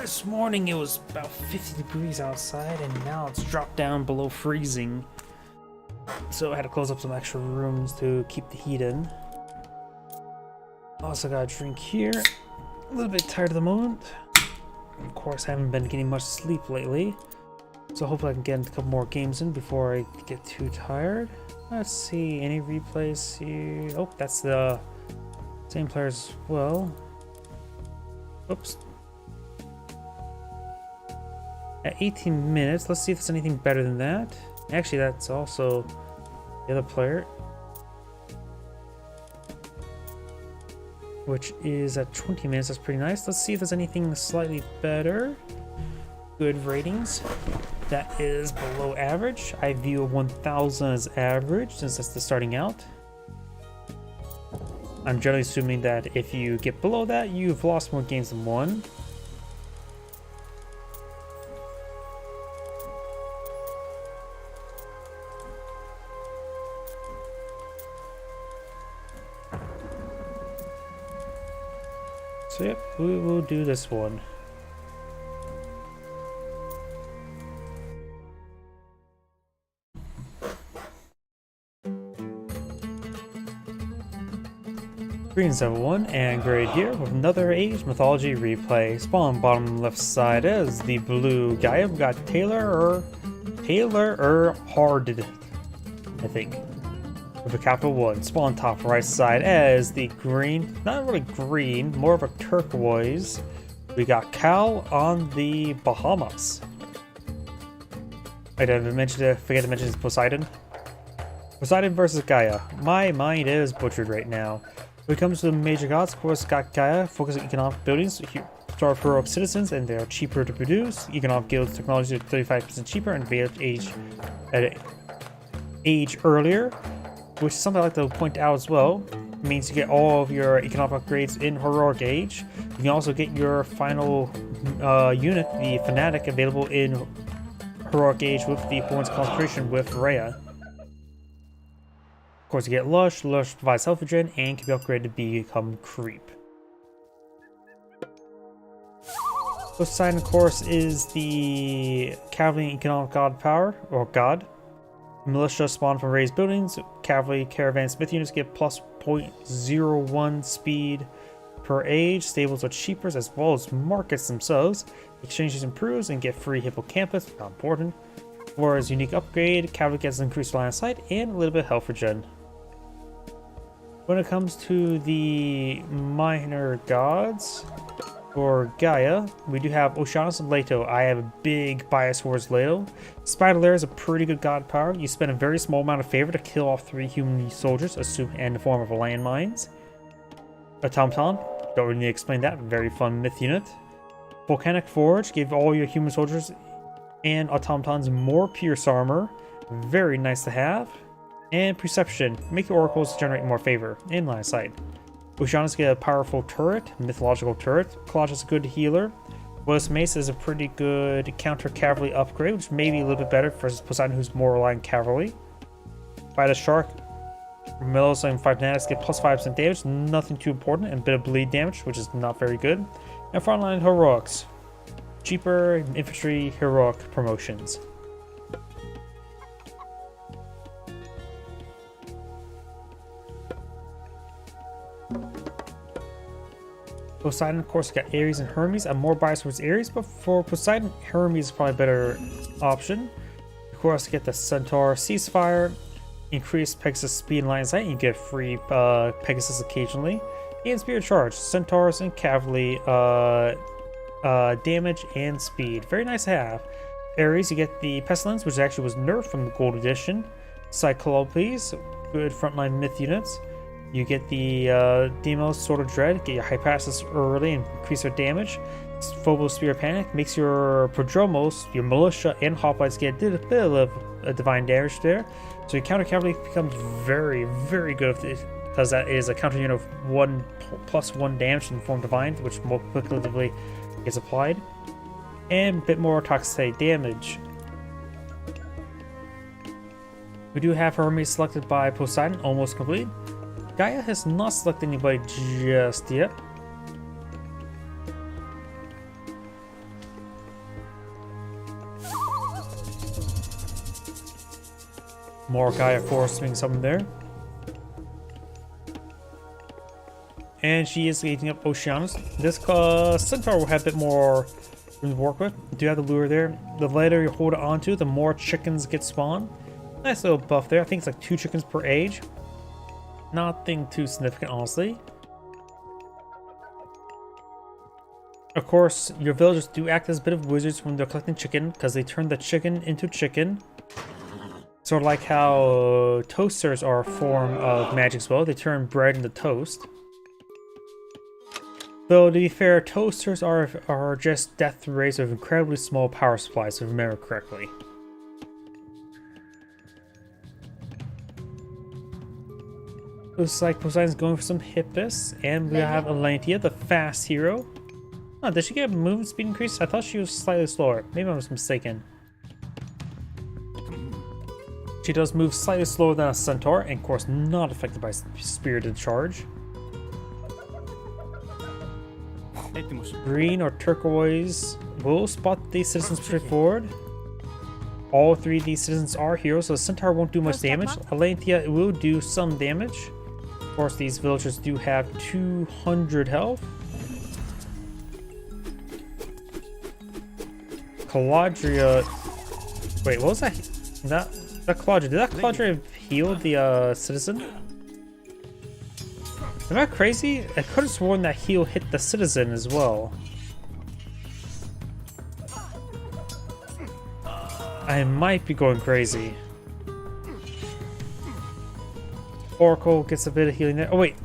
This morning it was about 50 degrees outside, and now it's dropped down below freezing. So I had to close up some extra rooms to keep the heat in. Also got a drink here. A little bit tired at the moment. Of course, I haven't been getting much sleep lately. So hopefully I can get a couple more games in before I get too tired. Let's see, any replays here? Oh, that's the same player as well. Oops. At 18 minutes, let's see if there's anything better than that. Actually, that's also the other player, which is at 20 minutes. That's pretty nice. Let's see if there's anything slightly better. Good ratings. That is below average. I view a 1000 as average since that's the starting out. I'm generally assuming that if you get below that, you've lost more games than won. So yep, we will do this one. Greens level 1 and grade here with another Age Mythology replay. Spawn bottom left side as the blue guy. We've got Taylor Harded, I think, with a capital 1. Spawn top right side as the green, not really green, more of a turquoise. We got Cal on the Bahamas. I forget to mention Poseidon. Poseidon versus Gaia. My mind is butchered right now. When it comes to the major gods, of course, got Gaia, focus on economic buildings, starve heroic citizens, and they're cheaper to produce. Economic guilds technology is 35% cheaper, and age earlier, which is something I like to point out as well. It means you get all of your economic upgrades in heroic age. You can also get your final unit, the fanatic, available in heroic age with the Horns concentration with Rhea. Of course, you get Lush. Lush provides health regen and can be upgraded to become Creep. Poseidon, of course, is the cavalry economic god power, or god. Militia spawn from raised buildings. Cavalry, caravan, smith units get plus 0.01 speed per age. Stables are cheaper, as well as markets themselves. Exchanges improves and get free hippocampus, not important. Whereas unique upgrade, cavalry gets increased line of sight and a little bit of health regen. When it comes to the minor gods, for Gaia, we do have Oceanus and Leto. I have a big bias towards Leto. Spider Lair is a pretty good god power. You spend a very small amount of favor to kill off 3 human soldiers, assumed in the form of landmines. Automaton, don't really need to explain that, very fun myth unit. Volcanic Forge, give all your human soldiers and automatons more pierce armor, very nice to have. And Perception, make your oracles generate more favor in line of sight. Oceanus get a powerful turret, mythological turret. Colossus is a good healer. Willis Mace is a pretty good counter cavalry upgrade, which may be a little bit better versus Poseidon, who's more aligned cavalry. By the Shark, Melos and Fanatics get plus 5% damage, nothing too important, and a bit of bleed damage, which is not very good. And Frontline Heroics, cheaper infantry heroic promotions. Poseidon, of course, got Ares and Hermes. I'm more biased towards Ares, but for Poseidon, Hermes is probably a better option. Of course, get the Centaur Ceasefire, increase Pegasus speed and line of sight, and you get free Pegasus occasionally. And Spirit Charge, Centaurs and Cavalry damage and speed. Very nice to have. Ares, you get the Pestilence, which actually was nerfed from the Gold Edition. Cyclopes, good frontline myth units. You get the Demos, Sword of Dread, get your Hypasus early and increase their damage. Phobos, Spear Panic, makes your Prodromos, your Militia, and Hoplites get a bit of divine damage there. So your counter cavalry becomes very, very good because that is a counter unit of 1 plus 1 damage in the form divine, which multiplicatively gets applied. And a bit more toxic damage. We do have Hermes selected by Poseidon, almost complete. Gaia has not selected anybody just yet. More Gaia Force being summoned there. And she is eating up Oceanus. This Centaur will have a bit more room to work with. Do have the lure there. The later you hold it onto, the more chickens get spawned. Nice little buff there. I think it's like 2 chickens per age. Nothing too significant, honestly. Of course, your villagers do act as a bit of wizards when they're collecting chicken, because they turn the chicken into chicken. Sort of like how toasters are a form of magic as well. They turn bread into toast. Though, to be fair, toasters are just death rays with incredibly small power supplies, if I remember correctly. Looks like Poseidon's going for some Hippus, and we have Atlantia, the fast hero. Oh, did she get a movement speed increase? I thought she was slightly slower. Maybe I was mistaken. She does move slightly slower than a centaur, and of course not affected by spirited charge. Green or turquoise will spot these citizens straightforward. All 3 of these citizens are heroes, so the centaur won't do much damage. Atlantia will do some damage. Of course, these villagers do have 200 health. Caladria. Wait, what was that? That Caladria. Did that Caladria heal the citizen? Am I crazy? I could have sworn that heal hit the citizen as well. I might be going crazy. Oracle gets a bit of healing there. Oh wait.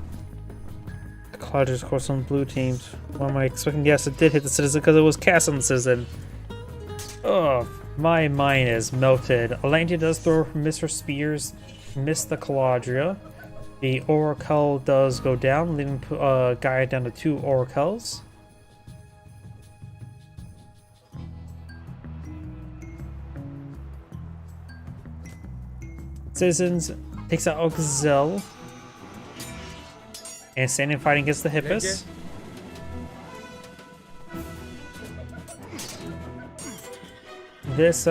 Caladria's of course on blue teams. What am I expecting? Yes, it did hit the citizen because it was cast on the citizen. Ugh, my mind is melted. Atlantia does miss her spears, miss the Caladria. The Oracle does go down, leaving Gaia down to 2 Oracles. Citizens takes out a gazelle and standing fighting against the Hippus. This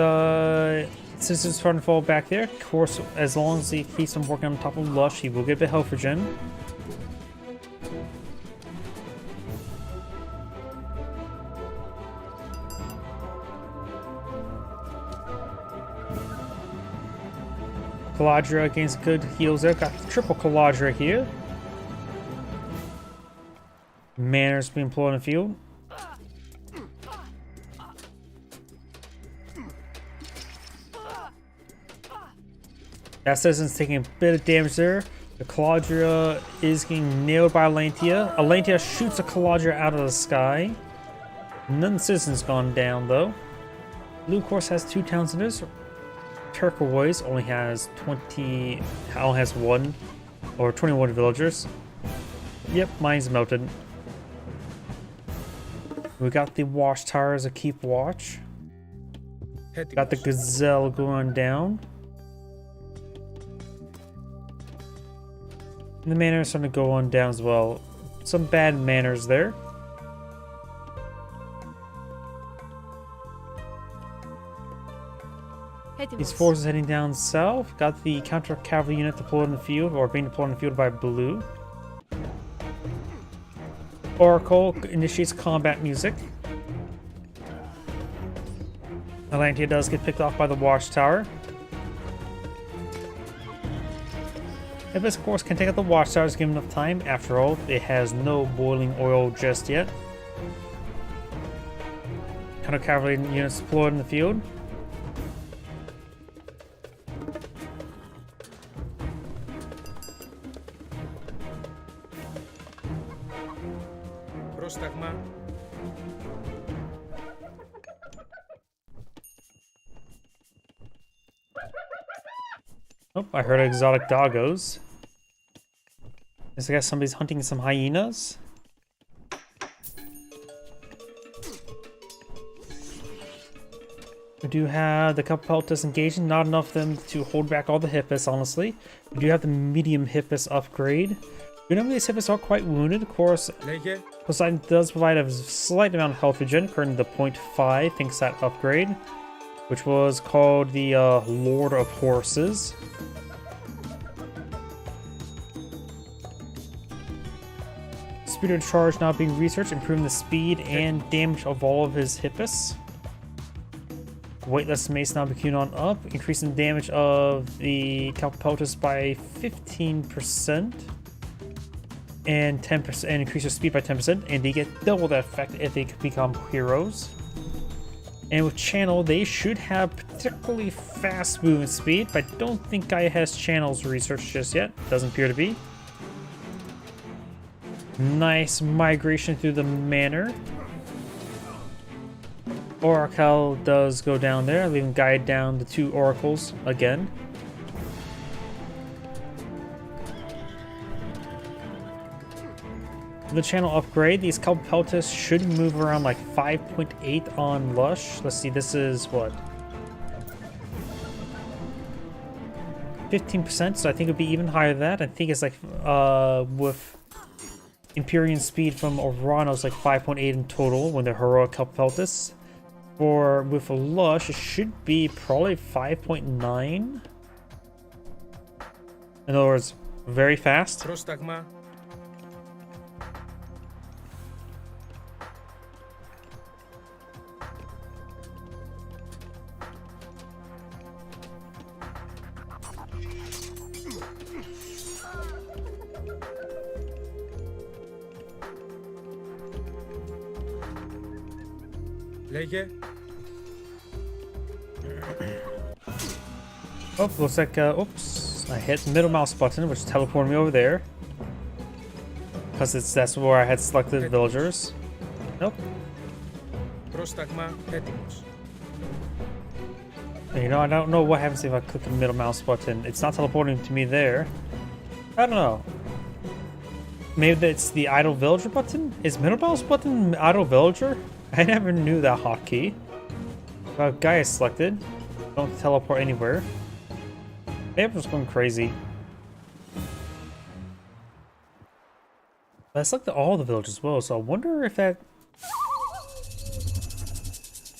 citizen's trying to fall back there. Of course, as long as he keeps on working on top of Lush, he will get a bit health regen. Caladria gains good heals there. Got the triple Caladria here. Manners being employed in the field. That citizen's taking a bit of damage there. The Caladria is getting nailed by Atlantia. Atlantia shoots a Caladria out of the sky. None of the citizens gone down though. Blue of course has 2 town centers. Turquoise only has 1 or 21 villagers. Yep, mine's melted. We got the watchtowers to keep watch. Got the gazelle going down. And the manners starting to go on down as well. Some bad manners there. These forces heading down south. Got the counter cavalry unit deployed in the field, or being deployed in the field by blue. Oracle initiates combat music. Atlantia does get picked off by the watchtower. Hippus, of course, can take out the watchtowers given enough time. After all, it has no boiling oil just yet. Counter cavalry units deployed in the field. Oh, I heard exotic doggos. I guess somebody's hunting some hyenas. We do have the couple peltas engaging, not enough of them to hold back all the Hippus, honestly. We do have the medium Hippus upgrade. We know these Hippus are quite wounded. Of course, Poseidon does provide a slight amount of health regen, according to the 0.5, thanks to that upgrade. which was called the Lord of Horses. Speed of charge now being researched, improving the speed and damage of all of his hippus. Weightless mace now being on up, increasing the damage of the Calpeltus by 15% and 10%, and increase your speed by 10%, and they get double that effect if they become heroes. And with channel, they should have particularly fast movement speed, but I don't think Gaia has channels researched just yet. Doesn't appear to be. Nice migration through the manor. Oracle does go down there, leaving guide down the 2 oracles again. The channel upgrade, these Calpeltus should move around like 5.8 on Lush. Let's see, this is what? 15%, so I think it would be even higher than that. I think it's like, with Empyrean speed from Oranos, like 5.8 in total when they're heroic Calpeltus. For with a Lush, it should be probably 5.9. In other words, very fast. Πρόσταγμα. Λέγε. Oh, looks like, oops. I hit the middle mouse button, which teleported me over there. Because that's where I had selected the villagers. Nope. Πρόσταγμα έτοιμος. And you know, I don't know what happens if I click the middle mouse button. It's not teleporting to me there. I don't know. Maybe that's the idle villager button? Is middle mouse button idle villager? I never knew that hotkey. Well, guy is selected. Don't teleport anywhere. Maybe I'm just going crazy. But I selected all the villages as well, so I wonder if that...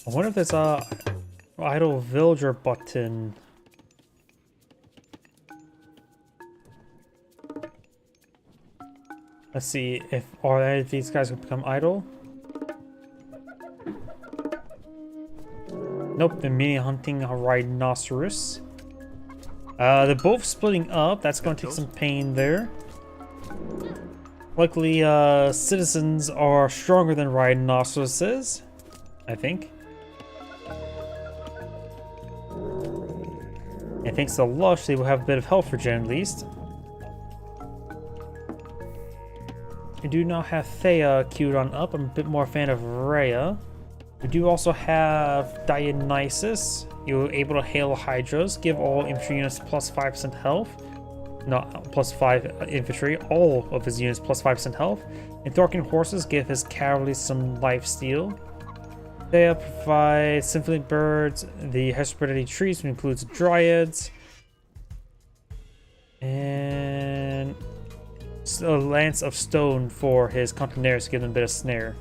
I wonder if it's a idle villager button. Let's see if are any of these guys gonna become idle. Nope, they're mini hunting a rhinoceros. They're both splitting up. That's going to take some pain there. Luckily, citizens are stronger than rhinoceroses, I think. And thanks to Lush, they will have a bit of health regen at least. We do now have Thea queued on up. I'm a bit more a fan of Rhea. We do also have Dionysus. You're able to hail Hydras, give all infantry units plus 5% health. No, plus 5 infantry, all of his units plus 5% health. And Thorkin horses give his cavalry some life steal. They provide symphony birds, the hereditary trees, which includes dryads, and a lance of stone for his containers to give them a bit of snare.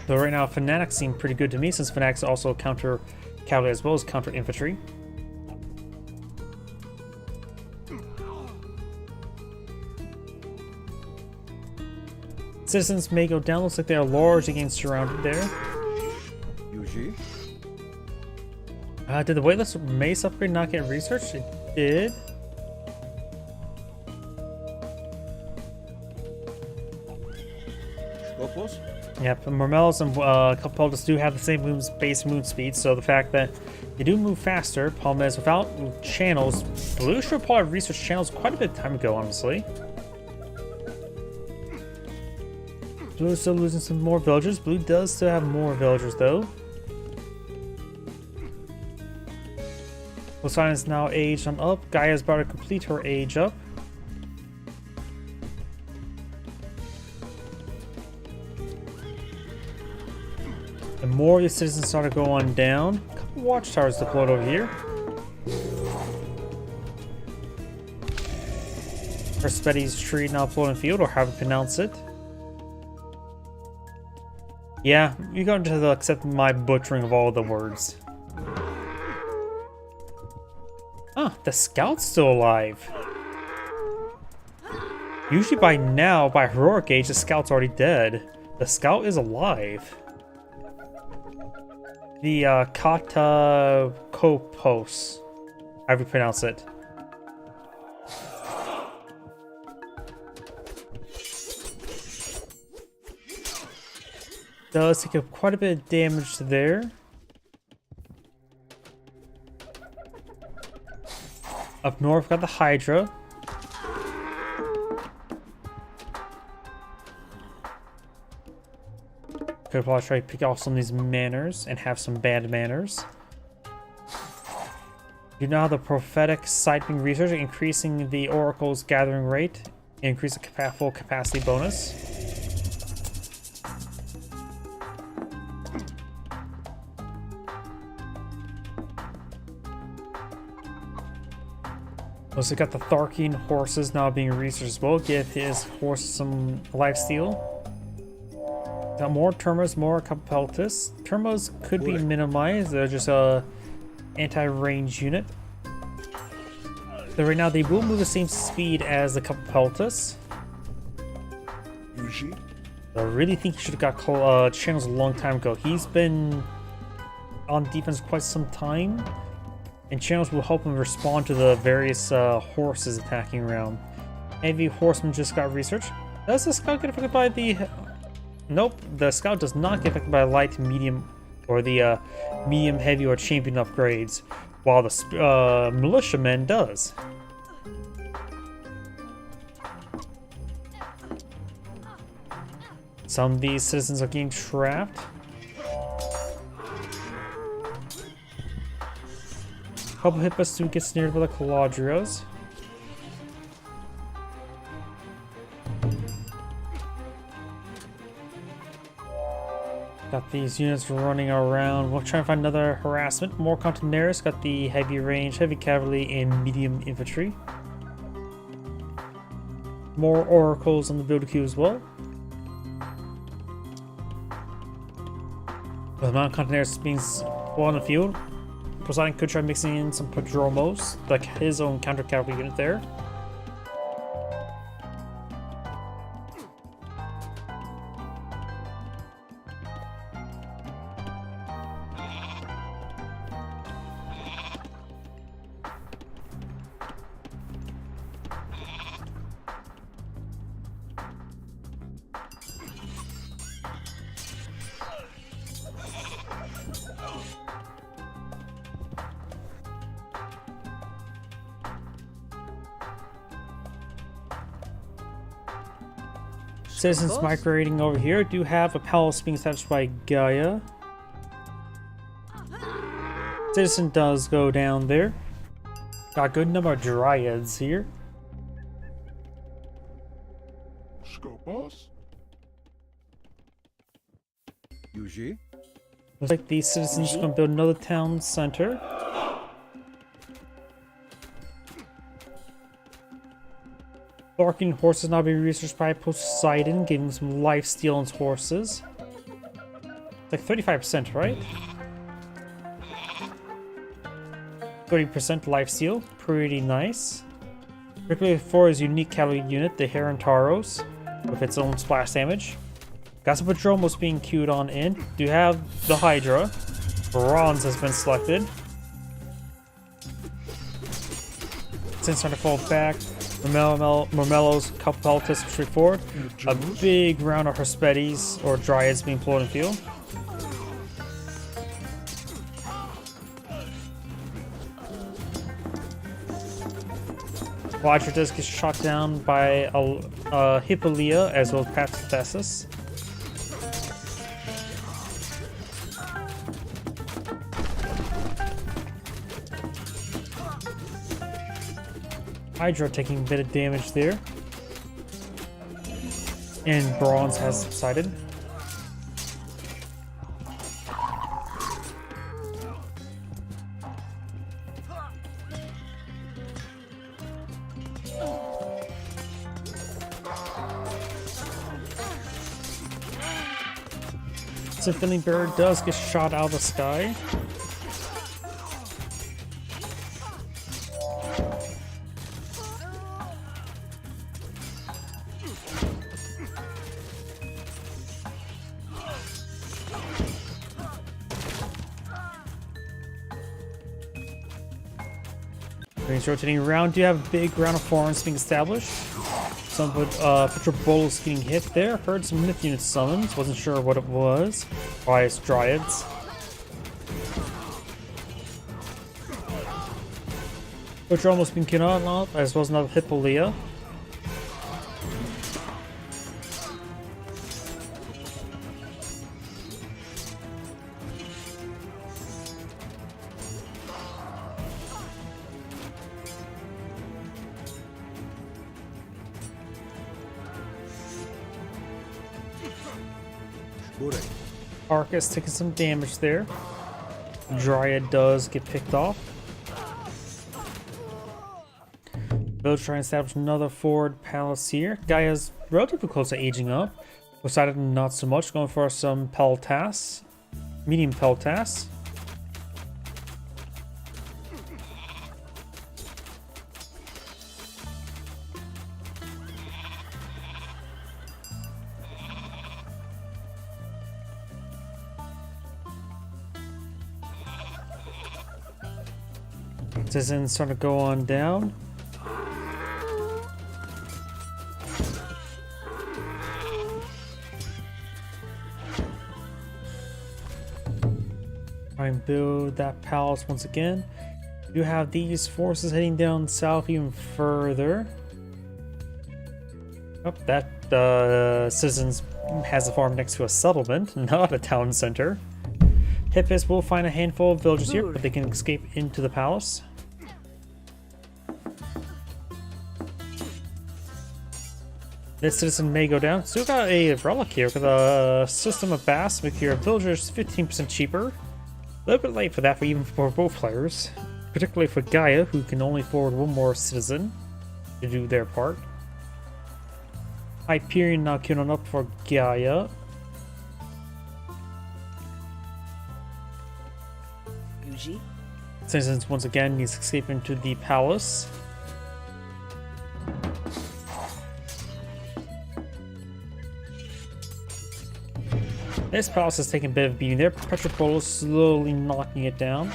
Though right now, fanatics seem pretty good to me, since fanatics also counter cavalry as well as counter infantry. Citizens may go down. Looks like they are largely getting surrounded there. Yuji. Did the weightless mace upgrade not get researched? It did. Σκόπος. Yep, Mormelos and Calpeltus do have the same base movement speed, so the fact that they do move faster, problem is without channels, Blue should probably have researched channels quite a bit of time ago, honestly. Blue is still losing some more villagers. Blue does still have more villagers though. Poseidon is now aged on up. Gaia is about to complete her age up. And more of the citizens start to go on down. A couple watchtowers deployed over here. Perspetti's tree now floating field, or however you pronounce it. Yeah, you're going to accept my butchering of all the words. Ah, the scout's still alive. Usually by now, by heroic age, the scout's already dead. The scout is alive. The Kata Kopos, however you pronounce it. Does take up quite a bit of damage there. Up north, got the Hydra. Could probably try to pick off some of these manners and have some bad manners. You know how the prophetic sight being researched, increasing the oracle's gathering rate, increase the full capacity bonus. Also got the Tharkian horses now being researched as well. Give his horse some lifesteal. Got more Termas, more Capeltus. Termas could be minimized. They're just a anti-range unit. So right now they will move the same speed as the Capeltus. I really think he should have got channels a long time ago. He's been on defense quite some time. And channels will help him respond to the various horses attacking around. Heavy horseman just got research. Does the scout get affected by the... Nope, the scout does not get affected by light, medium, or the medium, heavy, or champion upgrades, while the militiaman does. Some of these citizens are getting trapped. Couple Hippostu gets snared by the Caladrios. Got these units running around. We'll try and find another harassment. More Contineris got the heavy range, heavy cavalry, and medium infantry. More oracles on the build queue as well. With the amount of Contineris being on the field, Poseidon could try mixing in some Prodromos, like his own counter cavalry unit there. Citizens migrating over here do have a palace being established by Gaia. Citizen does go down there. Got a good number of dryads here. Skopos? Yuji? Looks like these citizens are going to build another town center. Barking horses now being researched by Poseidon, giving some life steal on his horses. It's like 35%, right? 30% life steal, pretty nice. Particularly for his unique cavalry unit, the Herontaros, with its own splash damage. Got some Prodromos being queued on in. Do have the Hydra. Bronze has been selected. Since starting to fall back. Mormello's Capeltus straight forward. A big round of Herspedis or Dryads being pulled in field. Quadratus gets shot down by Hippolyta as well as Patroclus. Hydra taking a bit of damage there. And Bronze has subsided. Symphony Bird does get shot out of the sky. Greens rotating around. Do you have a big round of forms being established? Some with Petrobolus getting hit there. Heard some myth units summoned. Wasn't sure what it was. Why it's Dryads. Which are almost been killed off, as well as another Hippolyta. Arcus taking some damage there. Dryad does get picked off. Bill trying to establish another forward palace here. Gaia's relatively close to aging up. Poseidon not so much, going for some peltas. Medium peltas. Citizens starting to go on down. Try and build that palace once again. You have these forces heading down south even further. Oh, that citizens has a farm next to a settlement, not a town center. Hippus will find a handful of villagers here, but they can escape into the palace. This citizen may go down. Still got a relic here with a system of baths make your villagers 15% cheaper. A little bit late for that, even for both players. Particularly for Gaia, who can only forward one more citizen to do their part. Hyperion now queuing up for Gaia. Yuji. Citizens once again needs to escape into the palace. This palace is taking a bit of a beating there. Petropolis slowly knocking it down.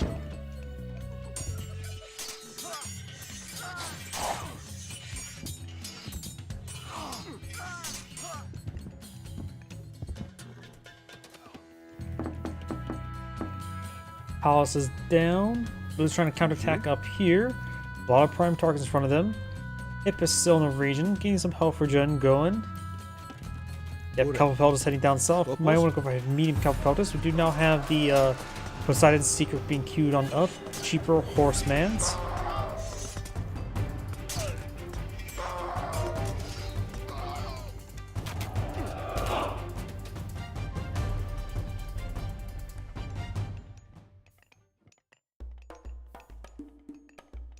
Palace is down. Blue's trying to counterattack up here. A lot of prime targets in front of them. Hip is still in the region, getting some health regen going. Yep, Calpeltus heading down south. Might want to go for a medium Calpeltus. We do now have the Poseidon's Secret being queued on up. Cheaper horsemans.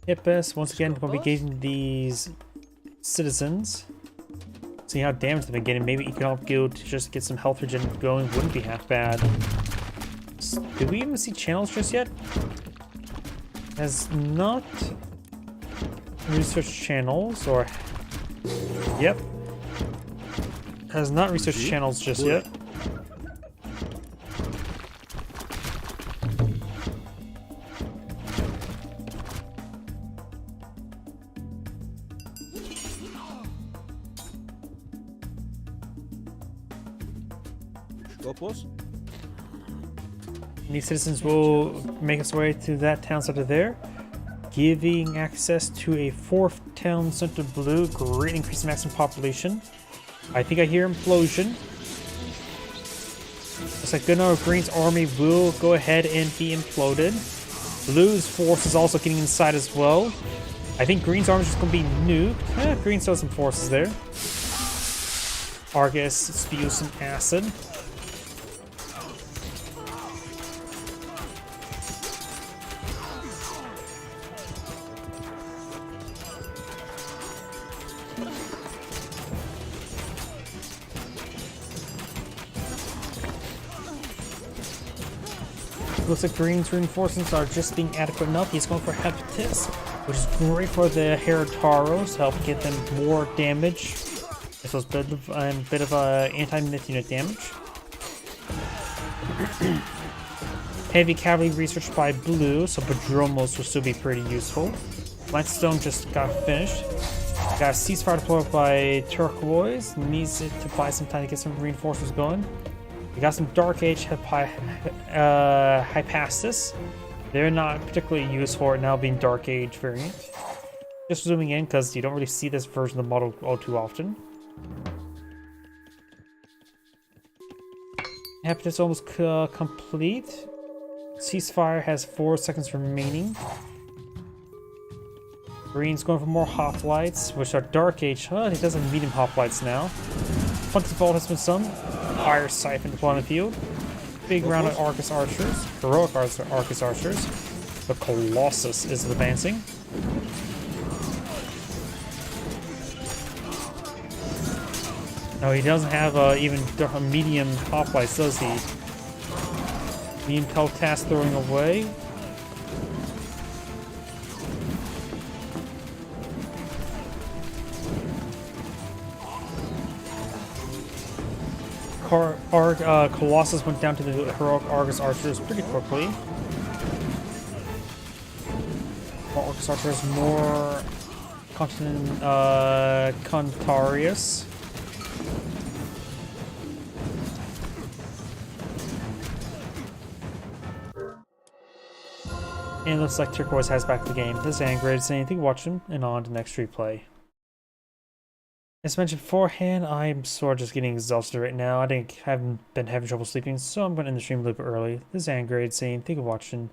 Hippus once again going to be getting these citizens. See how damaged they've been getting. Maybe Economic Guild to just get some health regen going wouldn't be half bad. Did we even see channels just yet? Has not researched channels or... Yep. Has not researched channels just yet. These citizens will make its way to that town center there, giving access to a fourth town center blue, great increase in maximum population. I think I hear implosion. Looks like good enough Green's army will go ahead and be imploded. Blue's force is also getting inside as well. I think Green's army is just going to be nuked. Green still has some forces there. Argus spews some acid. Looks like Green's reinforcements are just being adequate enough. He's going for Hepatis, which is great for the Heritaros to help get them more damage. This was a bit of anti-myth unit damage. Heavy cavalry research by Blue, so Padromos will still be pretty useful. Lightstone just got finished. Got a ceasefire deployed by Turquoise. Needs it to buy some time to get some reinforcements going. We got some Dark Age Hypasis. They're not particularly used for it now being Dark Age variant. Just zooming in because you don't really see this version of the model all too often. Hepatis almost complete. Ceasefire has 4 seconds remaining. Green's going for more hoplites, which are Dark Age. Huh, he doesn't medium hoplites now. Funky Vault has been some. Fire Siphon deployed on the field. Big round of Arcus Archers. Heroic Arcus Archers. The Colossus is advancing. No, he doesn't have even medium hoplites, does he? Medium Peltas throwing away. Colossus went down to the Heroic Argus Archers pretty quickly. More Argus Archers, more Contarius. And it looks like Turquoise has back the game. This is Angrid saying thank you for watching, and on to next replay. As mentioned beforehand, I'm sort of just getting exhausted right now. I haven't been having trouble sleeping, so I'm going to end the stream a little bit early. This is Angrid saying thank you for watching,